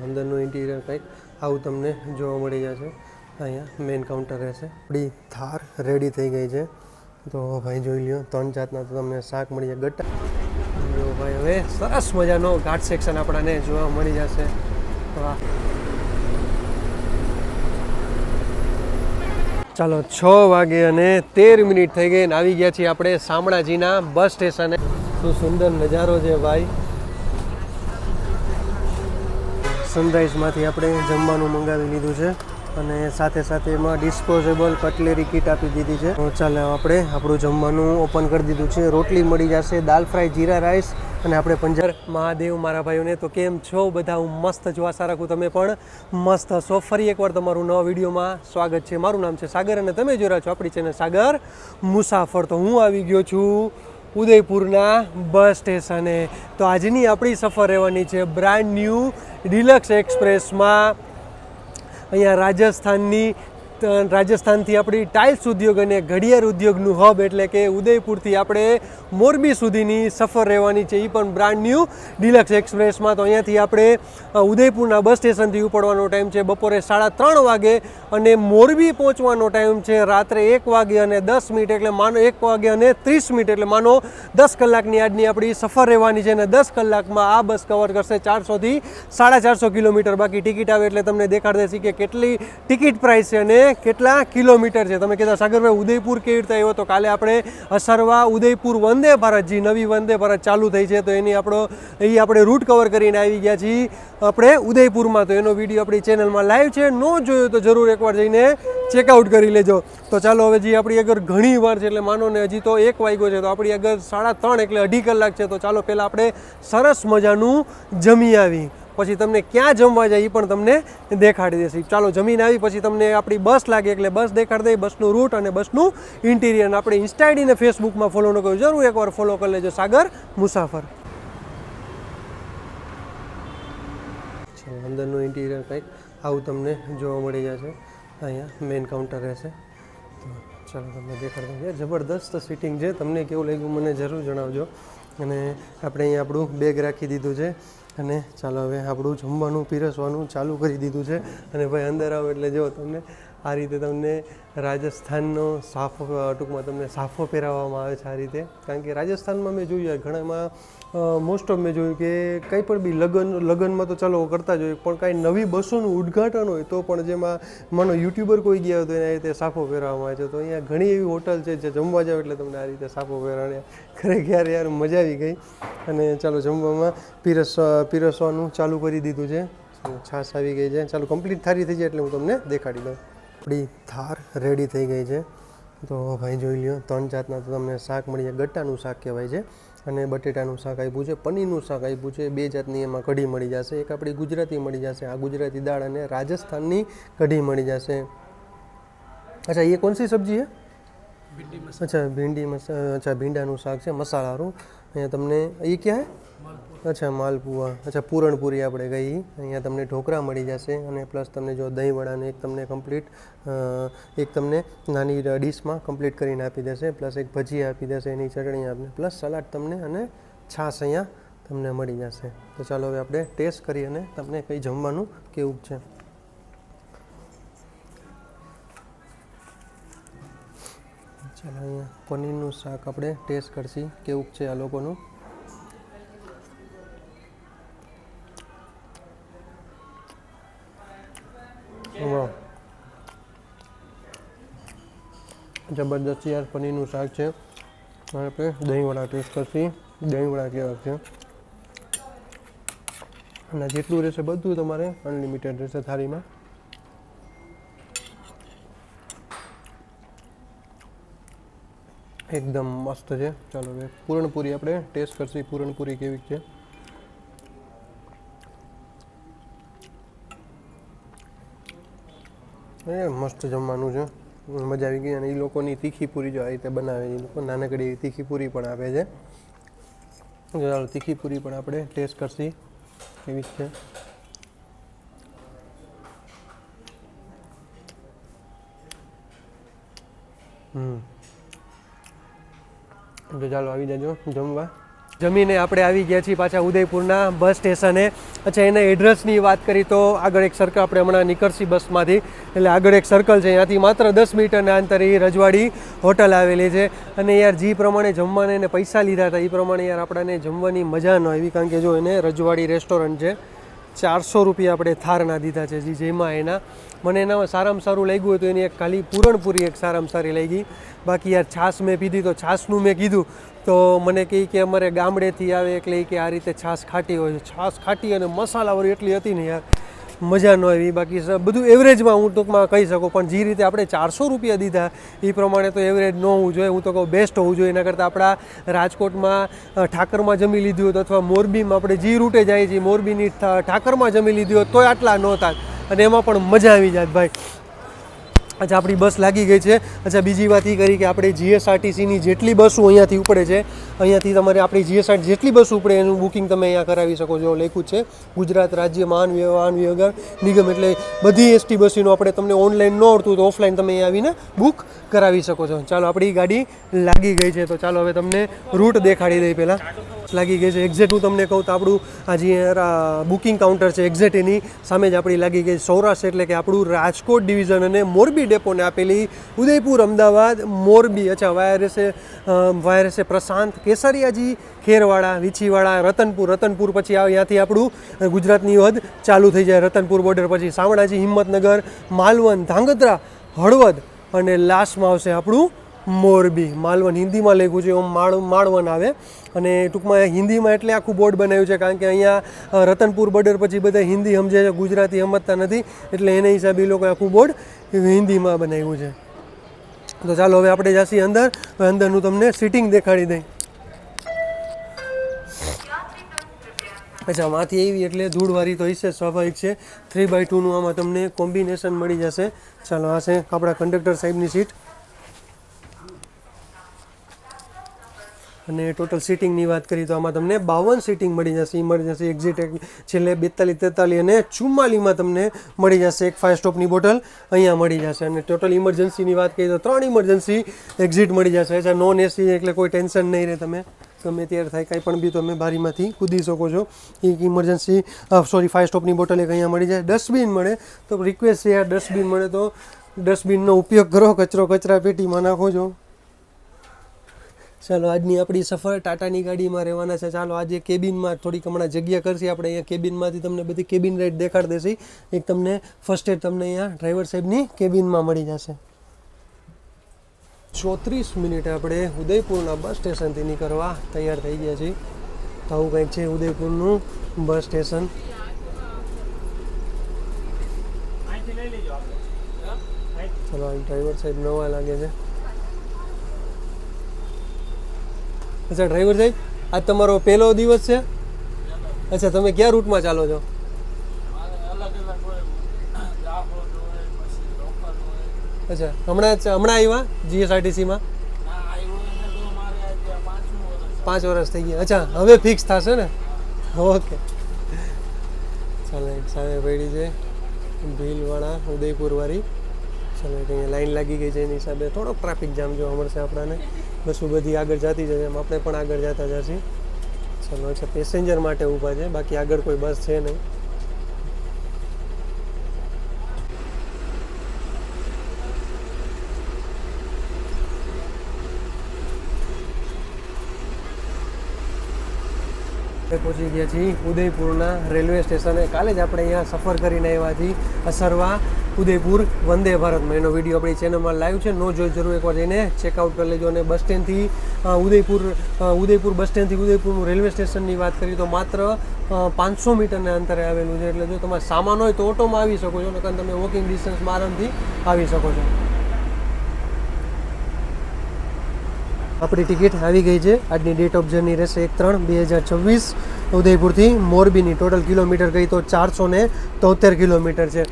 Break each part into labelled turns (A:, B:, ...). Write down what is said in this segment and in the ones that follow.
A: અંદરનું ઇન્ટિરિયર કંઈક આવું તમને જોવા મળી જશે. અહીંયા મેઇન કાઉન્ટર રહેશે. આપણી થાર રેડી થઈ ગઈ છે. તો ભાઈ જોઈ લ્યો, 3 જાતના તો તમને શાક મળી જાય. ગટ્ટા જો ભાઈ, હવે સરસ મજાનો ઘાટ સેક્શન આપણાને જોવા મળી જશે. વાહ, ચાલો 6 વાગે અને 13 મિનિટ થઈ ગઈ અને આવી ગયા છીએ આપણે શામળાજીના બસ સ્ટેશને. શું સુંદર નજારો છે ભાઈ. સનરાઈઝમાંથી આપણે જમવાનું મંગાવી લીધું છે અને સાથે સાથે એમાં ડિસ્પોઝેબલ કટલેરી કીટ આપી દીધી છે. ચાલો આપણે આપણું જમવાનું ઓપન કરી દીધું છે. રોટલી મળી જશે, દાલ ફ્રાય, જીરા રાઈસ અને આપણે પંજાબ મહાદેવ મારા ભાઈઓને. તો કેમ છો બધા? હું મસ્ત છું, આશા રાખું તમે પણ મસ્ત હશો. ફરી એકવાર તમારું નવા વિડીયોમાં સ્વાગત છે. મારું નામ છે સાગર અને તમે જોઈ રહ્યા છો આપણી ચેનલ સાગર મુસાફર. તો હું આવી ગયો છું ઉદયપુરના બસ સ્ટેશને. તો આજની આપણી સફર રહેવાની છે બ્રાન્ડ ન્યૂ ડિલક્સ એક્સપ્રેસમાં. અહીંયા રાજસ્થાનથી આપણી ટાઇલ્સ ઉદ્યોગ અને ઘડિયાળ ઉદ્યોગનું હબ એટલે કે ઉદયપુરથી આપણે મોરબી સુધીની સફર રહેવાની છે, એ પણ બ્રાન્ડ ન્યૂ ડિલક્સ એક્સપ્રેસમાં. તો અહીંયાથી આપણે ઉદયપુરના બસ સ્ટેશનથી ઉપડવાનો ટાઈમ છે બપોરે 3:30 વાગે અને મોરબી પહોંચવાનો ટાઈમ છે રાત્રે 1 વાગે અને 10 મિનિટ. એટલે માનો 1 વાગે અને 30 મિનિટ, એટલે માનો 10 કલાકની આજની આપણી સફર રહેવાની છે. અને 10 કલાકમાં આ બસ કવર કરશે 400થી 450 કિલોમીટર. બાકી ટિકિટ આવે એટલે તમને દેખાડ દેશે કે કેટલી ટિકિટ પ્રાઇસ છે અને કેટલા કિલોમીટર છે. તમે કહેતા સાગરભાઈ ઉદયપુર કેવી રીતે આવ્યો? તો કાલે આપણે અસરવા ઉદયપુર વંદે ભારત, જે નવી વંદે ભારત ચાલુ થઈ છે, તો આપણે રૂટ કવર કરીને આવી ગયા છીએ આપણે ઉદયપુરમાં. તો એનો વિડીયો આપણી ચેનલમાં લાઈવ છે, ન જોયો તો જરૂર એકવાર જઈને ચેકઆઉટ કરી લેજો. તો ચાલો હવે જે આપણી અગર ઘણી વાર છે, એટલે માનો ને હજી તો 1 વાગ્યો છે, તો આપણી અગર 3:30 એટલે 2.5 કલાક છે. તો ચાલો પહેલાં આપણે સરસ મજાનું જમી આવી, પછી તમને ક્યાં જમવા જાય એ પણ તમને દેખાડી દેશે. ચાલો જમીન આવી પછી તમને આપણી બસ લાગે એટલે બસ દેખાડી દે, બસનું રૂટ અને બસનું ઇન્ટિરિયર. આપણે ઇન્સ્ટા આઈડી ને ફેસબુકમાં ફોલો ન કર્યું, જરૂર એકવાર ફોલો કરી લેજો, સાગર મુસાફર. અંદરનું ઇન્ટિરિયર કંઈક આવું તમને જોવા મળી જશે. અહીંયા મેઇન કાઉન્ટર રહેશે. તો ચાલો તમને દેખાડતા છે. જબરદસ્ત સિટિંગ છે. તમને કેવું લાગ્યું મને જરૂર જણાવજો. અને આપણે અહીંયા આપણું બેગ રાખી દીધું છે અને ચાલો હવે આપણું જમવાનું પીરસવાનું ચાલુ કરી દીધું છે. અને ભાઈ અંદર આવો એટલે જો તમને આ રીતે તમને રાજસ્થાનનો સાફો, ટૂંકમાં તમને સાફો પહેરાવવામાં આવે છે આ રીતે. કારણ કે રાજસ્થાનમાં મેં જોયું ઘણામાં મોસ્ટ ઓફ મેં જોયું કે કંઈ પણ બી લગ્નમાં તો ચાલો કરતા જ હોય, પણ કાંઈ નવી બસોનું ઉદ્ઘાટન હોય તો પણ જેમાં માનો યુટ્યુબર કોઈ ગયા હોય તો એના રીતે સાફો પહેરવામાં આવે છે. તો અહીંયા ઘણી એવી હોટલ છે જે જમવા જાવ એટલે તમને આ રીતે સાફો પહેરાવે. ખરેખર યાર મજા આવી ગઈ. અને ચાલો જમવામાં પીરસવાનું ચાલુ કરી દીધું છે. છાશ આવી ગઈ છે. ચાલો કમ્પ્લીટ થાળી થઈ જાય એટલે હું તમને દેખાડી દઉં. આપણી થાર રેડી થઈ ગઈ છે. તો ભાઈ જોઈ લ્યો, 3 જાતના તો તમને શાક મળી જાય. ગટ્ટાનું શાક કહેવાય છે અને બટેટાનું શાક આપ્યું છે, પનીરનું શાક આપ્યું છે, 2 જાતની એમાં કઢી મળી જશે. એક આપણી ગુજરાતી મળી જશે, આ ગુજરાતી દાળ, અને રાજસ્થાનની કઢી મળી જશે. અચ્છા ये कौन सी सब्जी है? अच्छा भिंडी अच्छा ભીંડાનું શાક છે મસાલાવાળું. અહીંયા તમને એ ક્યાં હે? અચ્છા માલપુઆ, અચ્છા પૂરણપૂરી આપણે ગઈ. અહીંયા તમને ઢોકળા મળી જશે અને પ્લસ તમને જો દહીંવડાને એક તમને કમ્પ્લીટ એક તમને નાની ડીશમાં કમ્પ્લીટ કરીને આપી દેશે. પ્લસ એક ભજીયા આપી દેશે, એની ચટણી આપને, પ્લસ સલાડ તમને અને છાશ અહીંયા તમને મળી જશે. તો ચાલો હવે આપણે ટેસ્ટ કરી અને તમને કંઈ જમવાનું કેવું છે. ચાલો અહીંયા પનીરનું શાક આપણે ટેસ્ટ કરશી કેવું છે આ લોકોનું. વાહ, જબરદસ્ત યાર પનીરનું શાક છે. અને આપણે દહીંવડા ટેસ્ટ કરશી. દહીંવડા કેવા છે અને જેટલું રહેશે બધું તમારે અનલિમિટેડ રહેશે થાળીમાં. એકદમ મસ્ત છે. ચાલો હવે પૂરણપૂરી આપણે ટેસ્ટ કરશી. પૂરણપૂરી કેવી છે. એ મસ્ત જમવાનું છે, મજા આવી ગઈ. અને એ લોકોની તીખી પૂરી જો આ રીતે બનાવે, એ લોકો નાનકડી તીખી પૂરી પણ આપે છે. ચાલો તીખી પૂરી પણ આપણે ટેસ્ટ કરશી કેવી છે. તો ચાલો આવી જજો જમવા. જમીને આપણે આવી ગયા છીએ પાછા ઉદયપુરના બસ સ્ટેશને. અચ્છા, એના એડ્રેસની વાત કરી તો આગળ એક સર્કલ, આપણે હમણાં નીકળશી બસમાંથી એટલે આગળ એક સર્કલ છે, ત્યાંથી માત્ર 10 મીટરના અંતરે રજવાડી હોટલ આવેલી છે. અને યાર જે પ્રમાણે જમવાને એને પૈસા લીધા હતા એ પ્રમાણે યાર આપણાને જમવાની મજા ન આવી, કારણ કે જો એને રજવાડી રેસ્ટોરન્ટ છે, 400 રૂપિયા આપણે થારના દીધા છે. જેમાં એના મને એનામાં સારામાં સારું લાગ્યું હોય તો એની એક ખાલી પૂરણપૂરી એક સારામાં સારી લાગી. બાકી યાર છાશ મેં પીધી તો છાશનું મેં કીધું તો મને કહે કે અમારે ગામડેથી આવે એટલે કે આ રીતે છાશ ખાટી હોય છે. છાશ ખાટી અને મસાલાવાળી એટલી હતી ને યાર, મજા ન આવી. બાકી બધું એવરેજમાં હું ટૂંકમાં કહી શકું, પણ જે રીતે આપણે 400 રૂપિયા દીધા એ પ્રમાણે તો એવરેજ ન હોવું જોઈએ. હું તો કહું બેસ્ટ હોવું જોઈએ. એના કરતાં આપણા રાજકોટમાં ઠાકરમાં જમી લીધું હોત અથવા મોરબીમાં આપણે જે રૂટે જાય છે મોરબીની ઠાકરમાં જમી લીધી હોત તોય આટલા ન થાત અને એમાં પણ મજા આવી જાત ભાઈ. અચ્છા, આપણી બસ લાગી ગઈ છે. અચ્છા, બીજી વાત એ કરી કે આપણે જીએસઆરટીસીની જેટલી બસો અહીંયાથી ઉપડે છે, અહીંયાથી તમારે આપણી જીએસઆરટી જેટલી બસ ઉપડે એનું બુકિંગ તમે અહીંયા કરાવી શકો છો. લખ્યું છે ગુજરાત રાજ્ય વાહન વ્યવહાર નિગમ, એટલે બધી એસટી બસોનું આપણે તમને ઓનલાઈન ન આવડતું તો ઓફલાઈન તમે અહીંયા આવીને બુક કરાવી શકો છો. ચાલો, આપણી ગાડી લાગી ગઈ છે તો ચાલો હવે તમને રૂટ દેખાડી દઈ. પહેલાં લાગી ગઈ છે એક્ઝેક્ટ હું તમને કહું તો આપણું આ જે બુકિંગ કાઉન્ટર છે એક્ઝેક્ટ એની સામે જ આપણી લાગી ગઈ સૌરાષ્ટ્ર, એટલે કે આપણું રાજકોટ ડિવિઝન અને મોરબી ડેપોને આપેલી ઉદયપુર, અમદાવાદ, મોરબી. અચ્છા, વાયરસે પ્રશાંત, કેસરિયાજી, ખેરવાડા, વીછીવાડા, રતનપુર પછી અહીંયાથી આપણું ગુજરાતની હદ ચાલુ થઈ જાય. રતનપુર બોર્ડર પછી શામળાજી, હિંમતનગર, માલવણ, ધાંગધ્રા, હળવદ અને લાસ્ટમાં આવશે આપણું મોરબી. માલવણ હિન્દીમાં લખ્યું છે, એમ માળવણ આવે અને ટૂંકમાં હિન્દીમાં એટલે આખું બોર્ડ બનાવ્યું છે, કારણ કે અહીંયા રતનપુર બોર્ડર પછી બધા હિન્દી સમજે છે, ગુજરાતી સમજતા નથી, એટલે એને હિસાબે એ લોકોએ આખું બોર્ડ હિન્દીમાં બનાવ્યું છે. તો ચાલો હવે આપણે જઈએ અંદર. અંદરનું તમને સીટિંગ દેખાડી દઈ. અચ્છા, માંથી એવી એટલે ધૂળવાળી તો હશે, સ્વાભાવિક છે. 3x2નું આમાં તમને કોમ્બિનેશન મળી જશે. ચાલો, આ છે આપણા કંડક્ટર સાહેબની સીટ અને ટોટલ સીટિંગની વાત કરીએ તો આમાં તમને 52 સીટિંગ મળી જશે. ઇમરજન્સી એક્ઝિટ છેલ્લે 42, 43 અને 44માં તમને મળી જશે. એક 5 સ્ટોપની બોટલ અહીંયા મળી જશે. અને ટોટલ ઇમરજન્સીની વાત કરીએ તો 3 ઇમરજન્સી એક્ઝિટ મળી જશે. અચ્છા, નોન એસી એટલે કોઈ ટેન્શન નહીં રહે, તમે ગમે ત્યારે થાય કાંઈ પણ બી તમે બારીમાંથી કૂદી શકો છો. એક ઇમરજન્સી 5 સ્ટોપની બોટલ એક અહીંયા મળી જાય. ડસ્ટબિન મળે તો રિક્વેસ્ટ છે યાર, ડસ્ટબિન મળે તો ડસ્ટબિનનો ઉપયોગ કરો, કચરો કચરા પેટીમાં નાખો છો. ચાલો, આજની આપણી સફર ટાટાની ગાડીમાં રહેવાના છે. ચાલો, આજે કેબિનમાં થોડીક હમણાં જગ્યા કરશે આપણે. અહીંયા કેબિનમાંથી તમને બધી કેબિન રાઈડ દેખાડી દેશે. એક તમને ફર્સ્ટ એડ તમને અહીંયા ડ્રાઈવર સાહેબની કેબિનમાં મળી જશે. 34 મિનિટે આપણે ઉદયપુરના બસ સ્ટેશનથી નીકળવા તૈયાર થઈ ગયા છીએ. તો આવું કંઈક છે ઉદયપુરનું બસ સ્ટેશન. ચલો, ડ્રાઈવર સાહેબ નવા લાગે છે. અચ્છા, ડ્રાઈવર સાહેબ, આજ તમારો પહેલો દિવસ છે? અચ્છા, તમે કયા રૂટમાં ચાલો છો? અચ્છા, હમણાં આવ્યા જીએસઆરટીસીમાં? 5 વર્ષ થઈ ગયા. અચ્છા, હવે ફિક્સ થશે ને? ઓકે, ચાલો. એક સામે પડી છે ભીલવાળા ઉદયપુરવાળી. ચાલો, અહીંયા લાઈન લાગી ગઈ છે, એની હિસાબે થોડોક ટ્રાફિક જામ જોવા મળશે આપણને. બસો બધી આગળ જતી જશે, એમ આપણે પણ આગળ જતા જશે. ચાલો, અચ્છા, પેસેન્જર માટે ઊભા છે, બાકી આગળ કોઈ બસ છે નહીં. પહોંચી ગયા છીએ ઉદયપુરના રેલવે સ્ટેશને. કાલે જ આપણે અહીંયા સફર કરીને આવ્યા છીએ અસરવા ઉદયપુર વંદે ભારતમાં. એનો વિડીયો આપણી ચેનલમાં લાઈવ છે, નો જોઈ જરૂર એકવાર જઈને ચેકઆઉટ કરી લેજો. અને બસ સ્ટેન્ડથી ઉદયપુર બસ સ્ટેન્ડથી ઉદયપુરનું રેલવે સ્ટેશનની વાત કરીએ તો માત્ર 500 મીટરના અંતરે આવેલું છે. એટલે જો તમારે સામાન હોય તો ઓટોમાં આવી શકો છો, નકર તમે વોકિંગ ડિસ્ટન્સમાં આરામથી આવી શકો છો. આપણી ટિકિટ આવી ગઈ છે. આજની ડેટ ઓફ જર્ની રહેશે 1/3/2026. ઉદયપુરથી મોરબીની ટોટલ કિલોમીટર ગઈ તો 473 કિલોમીટર છે.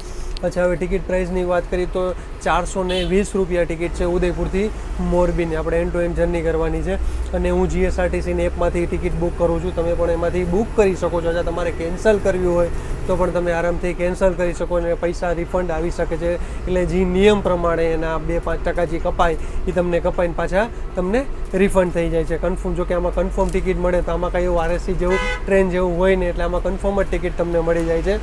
A: અચ્છા, હવે ટિકિટ પ્રાઇસની વાત કરીએ તો 420 રૂપિયા ટિકિટ છે ઉદયપુરથી મોરબીની. આપણે એન્ડ ટુ એન્ડ જર્ની કરવાની છે અને હું જીએસઆરટીસીની એપમાંથી ટિકિટ બુક કરું છું. તમે પણ એમાંથી બુક કરી શકો છો. જો તમારે કેન્સલ કરવી હોય તો પણ તમે આરામથી કેન્સલ કરી શકો અને પૈસા રિફંડ આવી શકે છે. એટલે જે નિયમ પ્રમાણે એના 2-5% જે કપાય એ તમને કપાઈને પાછા તમને રિફંડ થઈ જાય છે. કન્ફર્મ, જો કે આમાં કન્ફર્મ ટિકિટ મળે તો આમાં કાંઈ એવું આરએસસી જેવું ટ્રેન જેવું હોય ને, એટલે આમાં કન્ફર્મ જ ટિકિટ તમને મળી જાય છે.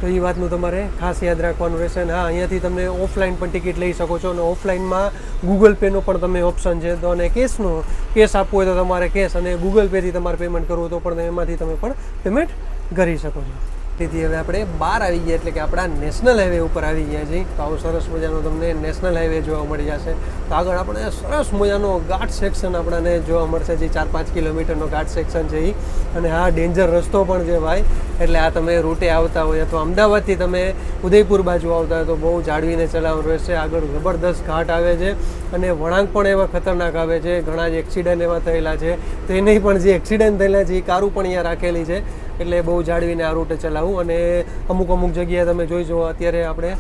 A: તો એ વાતનું તમારે ખાસ યાદ રાખવાનું રહેશે. અને હા, અહીંયાથી તમે ઓફલાઈન પણ ટિકિટ લઈ શકો છો અને ઓફલાઈનમાં ગૂગલ પેનો પણ તમે ઓપ્શન છે. તો અને કેશ આપવું હોય તો તમારે કેશ, અને ગૂગલ પેથી તમારે પેમેન્ટ કરવું હોય તો પણ એમાંથી તમે પણ પેમેન્ટ કરી શકો છો. તેથી હવે આપણે બહાર આવી ગયા, એટલે કે આપણા નેશનલ હાઈવે ઉપર આવી ગયા છીએ. તો આવો સરસ મજાનો તમને નેશનલ હાઈવે જોવા મળી જશે. તો આગળ આપણે સરસ મજાનો ઘાટ સેક્શન આપણને જોવા મળશે, જે 4-5 કિલોમીટરનો ઘાટ સેક્શન છે એ. અને હા, ડેન્જર રસ્તો પણ છે ભાઈ. એટલે આ તમે રૂટે આવતા હોય અથવા અમદાવાદથી તમે ઉદયપુર બાજુ આવતા હોય તો બહુ જાળવીને ચલાવવાનું રહેશે. આગળ જબરદસ્ત ઘાટ આવે છે અને વળાંક પણ એવા ખતરનાક આવે છે. ઘણા જ એક્સિડન્ટ એવા થયેલા છે. તો એને પણ જે એક્સિડન્ટ થયેલા છે એ કારું પણ અહીંયા રાખેલી છે. એટલે બહુ જાળવીને આ રૂટે ચલાવવું. અને અમુક જગ્યાએ તમે જોઈ જુઓ, અત્યારે આપણે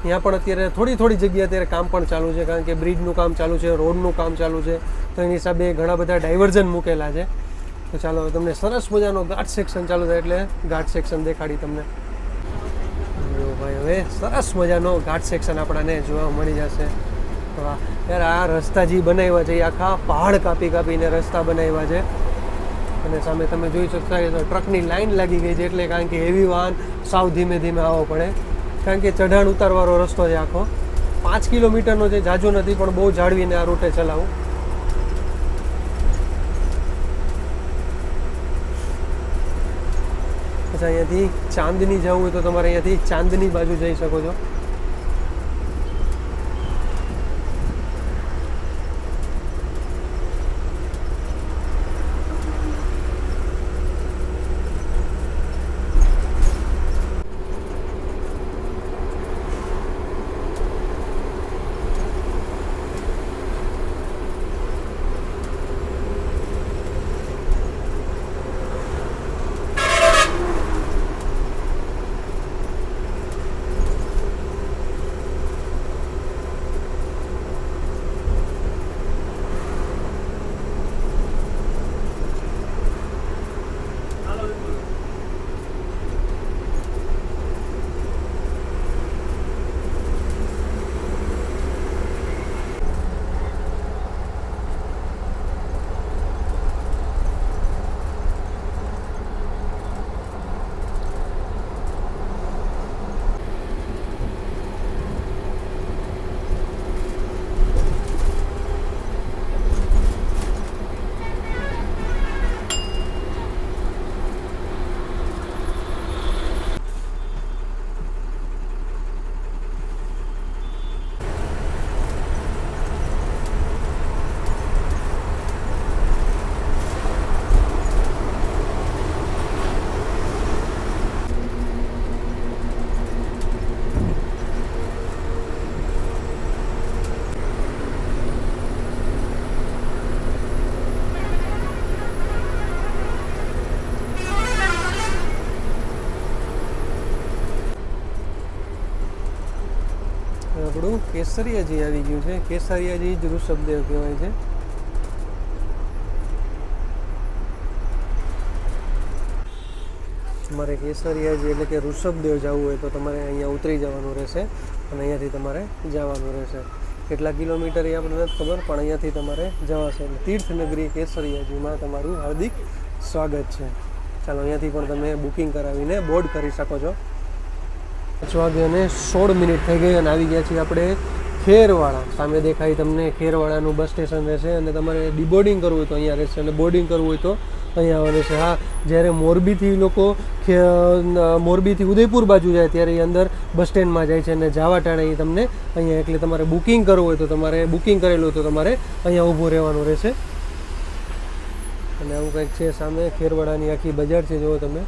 A: ત્યાં પણ અત્યારે થોડી જગ્યાએ અત્યારે કામ પણ ચાલુ છે, કારણ કે બ્રિજનું કામ ચાલુ છે, રોડનું કામ ચાલુ છે. તો એની હિસાબે ઘણા બધા ડાયવર્ઝન મૂકેલા છે. તો ચાલો તમને સરસ મજાનો ઘાટ સેક્શન ચાલુ થાય એટલે ઘાટ સેક્શન દેખાડી તમને. જો ભાઈ, હવે સરસ મજાનો ઘાટ સેક્શન આપણને જોવા મળી જશે. વાહ યાર, આ રસ્તા જે બનાવ્યા છે એ આખા પહાડ કાપીને રસ્તા બનાવ્યા છે. અને સામે તમે જોઈ શકતા તો ટ્રકની લાઈન લાગી ગઈ છે. એટલે કારણ કે હેવી વાહન સાવ ધીમે આવવો પડે, કારણ કે ચઢાણ ઉતારવાળો રસ્તો છે આખો. 5 કિલોમીટરનો છે, જાજો નથી, પણ બહુ જાળવીને આ રૂટે ચલાવું. અચ્છા, અહીંયાથી ચાંદની જવું હોય તો તમારે અહીંયાથી ચાંદની બાજુ જઈ શકો છો. આપણું કેસરિયાજી આવી ગયું છે. કેસરિયાજી જ ઋષભદેવ કહેવાય છે. તમારે કેસરિયાજી એટલે કે ઋષભદેવ જવું હોય તો તમારે અહીંયા ઉતરી જવાનું રહેશે અને અહીંયાથી તમારે જવાનું રહેશે. કેટલા કિલોમીટર એ આપણે નથી ખબર, પણ અહીંયાથી તમારે જવાશે. એટલે તીર્થનગરી કેસરિયાજીમાં તમારું હાર્દિક સ્વાગત છે. ચાલો, અહીંયાથી પણ તમે બુકિંગ કરાવીને બોર્ડ કરી શકો છો. 5 વાગે અને 16 મિનિટ થઈ ગઈ અને આવી ગયા છીએ આપણે ખેરવાડા. સામે દેખાય તમને ખેરવાડાનું બસ સ્ટેશન રહેશે અને તમારે ડિબોર્ડિંગ કરવું હોય તો અહીંયા રહેશે અને બોર્ડિંગ કરવું હોય તો અહીંયા આવવાનું છે. હા, જ્યારે મોરબીથી લોકો મોરબીથી ઉદયપુર બાજુ જાય ત્યારે એ અંદર બસ સ્ટેન્ડમાં જાય છે અને જાવા ટાણે એ તમને અહીંયા, એટલે તમારે બુકિંગ કરવું હોય તો તમારે બુકિંગ કરેલું હોય તો તમારે અહીંયા ઊભું રહેવાનું રહેશે. અને આવું કંઈક છે સામે ખેરવાડાની આખી બજાર છે, જુઓ તમે.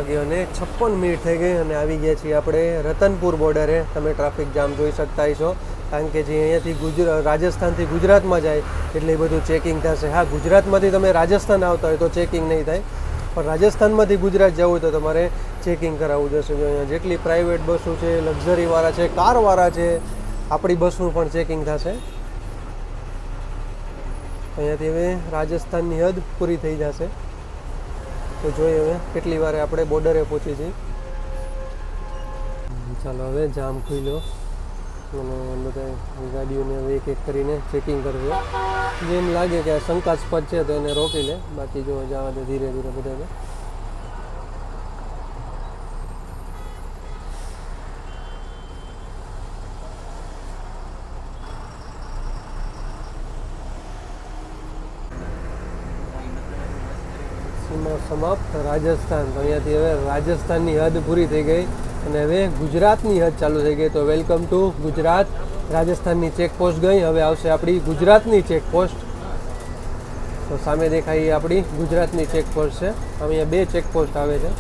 A: 6:56 થઈ ગઈ અને આવી ગયા છીએ આપણે રતનપુર બોર્ડરે. તમે ટ્રાફિક જામ જોઈ શકતા છો, કારણ કે જે અહીંયાથી રાજસ્થાનથી ગુજરાતમાં જાય એટલે એ બધું ચેકિંગ થશે. હા, ગુજરાતમાંથી તમે રાજસ્થાન આવતા હોય તો ચેકિંગ નહીં થાય, પણ રાજસ્થાનમાંથી ગુજરાત જવું હોય તો તમારે ચેકિંગ કરાવવું જશે. જો અહીંયા જેટલી પ્રાઇવેટ બસો છે, લક્ઝરીવાળા છે, કારવાળા છે, આપણી બસનું પણ ચેકિંગ થશે. અહીંયાથી હવે રાજસ્થાનની હદ પૂરી થઈ જશે. તો જોઈએ હવે કેટલી વારે આપણે બોર્ડરે પહોંચી જઈએ. ચાલો હવે જામ ખુલ્યો અને બધા ગાડીઓને હવે એક એક કરીને ચેકિંગ કરજો. જેમ લાગે કે આ શંકાસ્પદ છે તો એને રોકી લે, બાકી જો જવા દે ધીરે ધીરે બધાને. સમાપ્ત રાજસ્થાન. તો અહીંયાથી હવે રાજસ્થાનની હદ પૂરી થઈ ગઈ અને હવે ગુજરાતની હદ ચાલુ થઈ ગઈ. તો વેલકમ ટુ ગુજરાત. રાજસ્થાનની ચેકપોસ્ટ ગઈ, હવે આવશે આપણી ગુજરાતની ચેકપોસ્ટ. તો સામે દેખાય આપણી ગુજરાતની ચેકપોસ્ટ છે. અહીંયા 2 ચેકપોસ્ટ આવે છે.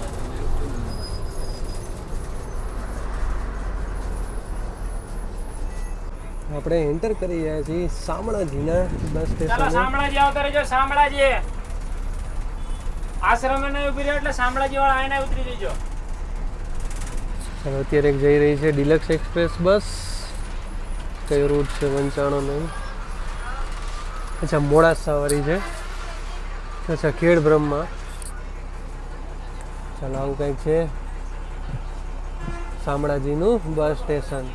A: આપણે એન્ટર કરી રહ્યા છીએ શામળાજીના બસ સ્ટેશન.
B: શામળાજી આવતા રહેજો. શામળાજી આશ્રમે નહીં ઉભી રહે એટલે શામળાજી વાળા આઈને ઉતરી જજો.
A: ચાલો અત્યારે એક જઈ રહી છે ડિલક્સ એક્સપ્રેસ બસ. કયો રૂટ છે? વંચાણો નહીં. અચ્છા, મોડાસા વાળી છે. અચ્છા, ખેડ બ્રહ્મા. ચાલો આવું કંઈક છે શામળાજીનું બસ સ્ટેશન.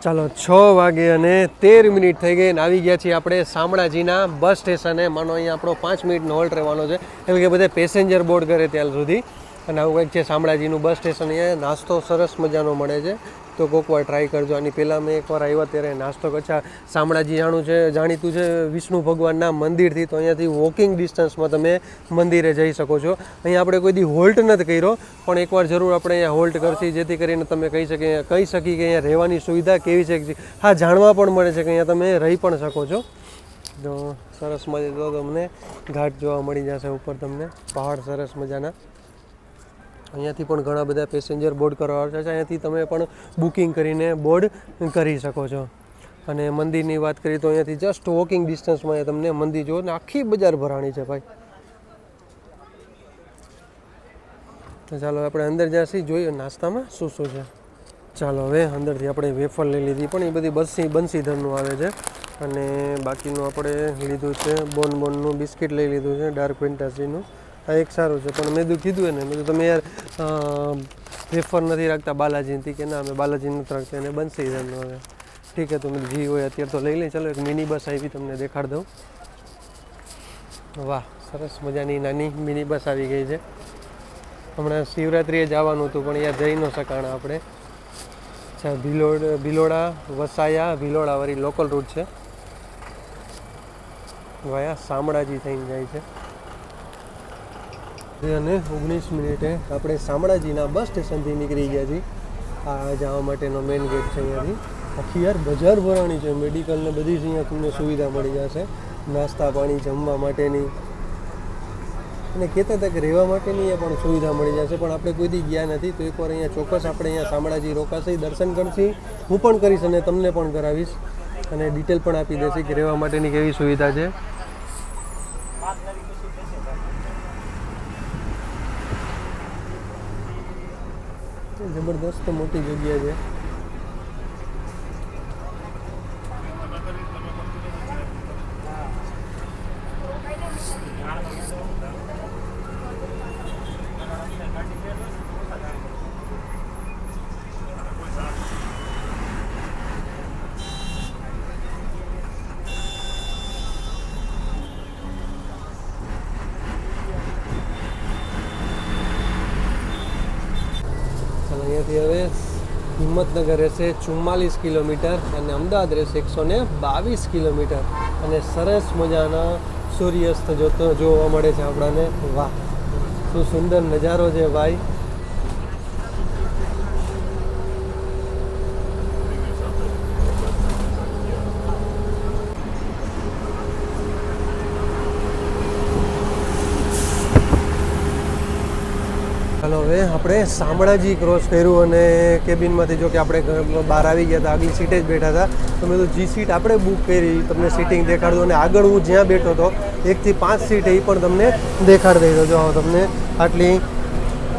A: ચાલો 6:13 થઈ ગઈ અને આવી ગયા છીએ આપણે શામળાજીના બસ સ્ટેશને. માનો અહીંયા આપણો 5 મિનિટનો હોલ્ટ રહેવાનો છે, એટલે કે બધા પેસેન્જર બોર્ડ કરે ત્યાં સુધી. અને આવું કંઈક છે શામળાજીનું બસ સ્ટેશન. અહીંયા નાસ્તો સરસ મજાનો મળે છે, તો કોઈક વાર ટ્રાય કરજો. આની પહેલાં મેં એકવાર આવ્યા ત્યારે નાસ્તો કચ્છા. શામળાજી જાણીતું છે વિષ્ણુ ભગવાનના મંદિરથી, તો અહીંયાથી વોકિંગ ડિસ્ટન્સમાં તમે મંદિરે જઈ શકો છો. અહીંયા આપણે કોઈ દી હોલ્ટ નથી કર્યો, પણ એકવાર જરૂર આપણે અહીંયા હોલ્ટ કરશી, જેથી કરીને તમે કહી શકી કે અહીંયા રહેવાની સુવિધા કેવી છે. હા, જાણવા પણ મળે છે કે અહીંયા તમે રહી પણ શકો છો. તો સરસ મજા તો તમને ઘાટ જોવા મળી જશે ઉપર, તમને પહાડ સરસ મજાના. અહીંયાથી પણ ઘણા બધા પેસેન્જર બોર્ડ કરવા આવે છે. અહીંયાથી તમે પણ બુકિંગ કરીને બોર્ડ કરી શકો છો. અને મંદિરની વાત કરીએ તો અહીંયાથી જસ્ટ વોકિંગ ડિસ્ટન્સમાં તમને મંદિર જુઓ ને આખી બજાર ભરાણી છે ભાઈ. તો ચાલો આપણે અંદર જઈશું, જોઈએ નાસ્તામાં શું શું છે. ચાલો હવે અંદરથી આપણે વેફર લઈ લીધી, પણ એ બધી બંસીધરનું આવે છે. અને બાકીનું આપણે લીધું છે બોનનું બિસ્કિટ લઈ લીધું છે, ડાર્ક ફેન્ટાસીનું. આ એક સારું છે, પણ મેં કીધું એને મેં તમે યાર વેફર નથી રાખતા બાલાજીથી, કે ના અમે બાલાજી નથી રાખતા, એને બંસીધરનું આવે. ઠીક છે, તો મેં જી હોય અત્યારે તો લઈ લઈ. ચાલો એક મિની બસ આવી તમને દેખાડ દઉં. વાહ, સરસ મજાની નાની મિની બસ આવી ગઈ છે. હમણાં શિવરાત્રિએ જવાનું હતું, પણ અહીંયા જઈ ન શકાણા આપણે. અચ્છા, ભિલોડા વસાયા ભિલોડાવાળી લોકલ રૂટ છે. વાયા શામળાજી થઈને જાય છે. અને 19 મિનિટે આપણે શામળાજીના બસ સ્ટેશનથી નીકળી ગયા છીએ. આ જવા માટેનો મેઇન ગેટ છે. અહીંયાથી આખી યાર બજાર ભરાણી છે, મેડિકલ ને બધી જ અહીંયા તમને સુવિધા મળી જશે, નાસ્તા પાણી જમવા માટેની. અને કહેતા હતા કે રહેવા માટેની અહીંયા પણ સુવિધા મળી જશે, પણ આપણે કોઈ દી ગયા નથી. તો એકવાર અહીંયા ચોક્કસ આપણે અહીંયા શામળાજી રોકાશી, દર્શન કરશી, હું પણ કરીશ અને તમને પણ કરાવીશ, અને ડિટેલ પણ આપી દેશે કે રહેવા માટેની કેવી સુવિધા છે. જબરદસ્ત મોટી જગ્યા છે. અહીંયાથી હવે હિંમતનગર રહેશે 44 કિલોમીટર અને અમદાવાદ રહેશે 122 કિલોમીટર. અને સરસ મજાના સૂર્યાસ્ત જોવા મળે છે આપણાને. વાહ, શું સુંદર નજારો છે ભાઈ. હવે આપણે શામળાજી ક્રોસ કર્યું અને કેબિનમાંથી જો કે આપણે બહાર આવી ગયા હતા, આગલી સીટે જ બેઠા હતા. તો મેં તો જે સીટ આપણે બુક કરી તમને સીટિંગ દેખાડું અને આગળ હું જ્યાં બેઠો હતો 1 થી 5 સીટ એ પણ તમને દેખાડી દઈ. જો તમને આટલી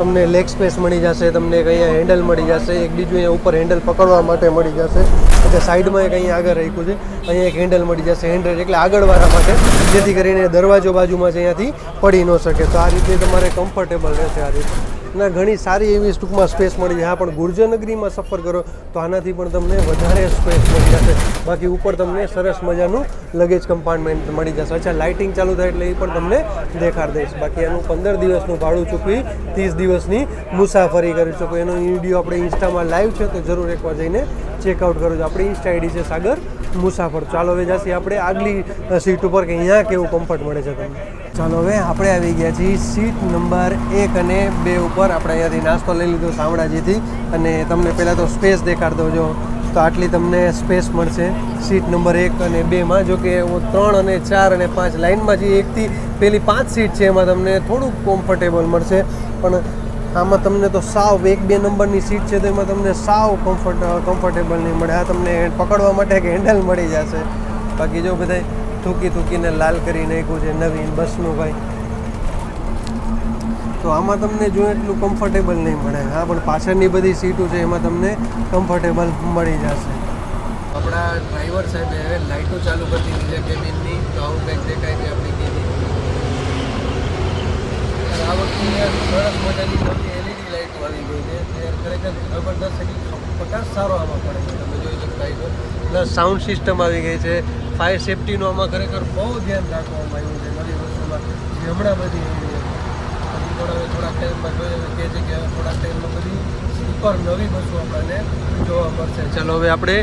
A: તમને લેગ સ્પેસ મળી જશે, તમને અહીંયા હેન્ડલ મળી જશે, એક બીજું અહીંયા ઉપર હેન્ડલ પકડવા માટે મળી જશે. એટલે સાઈડમાં એક અહીંયા આગળ રાખ્યું છે, અહીંયા એક હેન્ડલ મળી જશે, હેન્ડલ એટલે આગળવાળા માટે, જેથી કરીને દરવાજો બાજુમાં જ અહીંયાથી પડી ન શકે. તો આ રીતે તમારે કમ્ફર્ટેબલ રહેશે. આ રીતે ના ઘણી સારી એવી ટૂંકમાં સ્પેસ મળી જાય. હા, પણ ગુર્જરનગરીમાં સફર કરો તો આનાથી પણ તમને વધારે સ્પેસ મળી જશે. બાકી ઉપર તમને સરસ મજાનું લગેજ કમ્પાર્ટમેન્ટ મળી જશે. અચ્છા, લાઇટિંગ ચાલુ થાય એટલે એ પણ તમને દેખાડી દઈશ. બાકી એનું 15 દિવસનું ભાડું ચૂકવી 30 દિવસની મુસાફરી કરી શકો. એનો વિડીયો આપણે ઇન્સ્ટામાં લાઈવ છે, તો જરૂર એકવાર જઈને ચેકઆઉટ કરજો. આપણી ઇન્સ્ટા આઈડી છે સાગર મુસાફર. ચાલો હવે જઈએ આપણે આગલી સીટ ઉપર કે અહીંયા કેવું કમ્ફર્ટ મળે છે તમને. ચાલો હવે આપણે આવી ગયા છીએ સીટ નંબર 1 અને 2 ઉપર. આપણે અહીંયાથી નાસ્તો લઈ લીધો શામળાજીથી અને તમને પહેલાં તો સ્પેસ દેખાડી દો. જો તો આટલી તમને સ્પેસ મળશે સીટ નંબર 1 અને 2માં. જો કે 3 અને 4 અને 5 લાઇનમાં જે 1 થી પેલી 5 સીટ છે એમાં તમને થોડુંક કમ્ફર્ટેબલ મળશે, પણ આમાં તમને તો સાવ 1-2 નંબરની સીટ છે તો એમાં તમને સાવ કમ્ફર્ટેબલ નહીં મળે. આ તમને પકડવા માટે એક હેન્ડલ મળી જશે. બાકી જો બધા થૂકીને લાલ કરી નાખ્યું છે નવીન બસનું ભાઈ, તો આમાં તમને જો એટલું કમ્ફર્ટેબલ નહીં મળે. હા, પણ પાછળની બધી સીટો છે એમાં તમને કમ્ફર્ટેબલ મળી જશે. આપણા ડ્રાઈવર સાહેબે હવે લાઇટો ચાલુ કરી દીધી છે કેબિનની. તો આવું કંઈક દેખાય છે આપણી કેબિન. આ વખતે સરસ મજાની નવી એલઈડી લાઇટો આવી ગઈ છે. ખરેખર જબરદસ્ત પ્રકાશ સારો આમાં પડે છે, તમે જોઈ શકતા છો. પ્લસ સાઉન્ડ સિસ્ટમ આવી ગઈ છે. ફાયર સેફ્ટીનું આમાં ખરેખર બહુ ધ્યાન રાખવામાં આવ્યું છે નવી વસ્તુમાં, જે હમણાં બધી આવી છે. થોડાક ટાઈમમાં જોઈએ કહે છે કે થોડાક ટાઈમમાં બધી સુપર નવી વસ્તુ આપણને જોવા મળશે. ચાલો હવે આપણે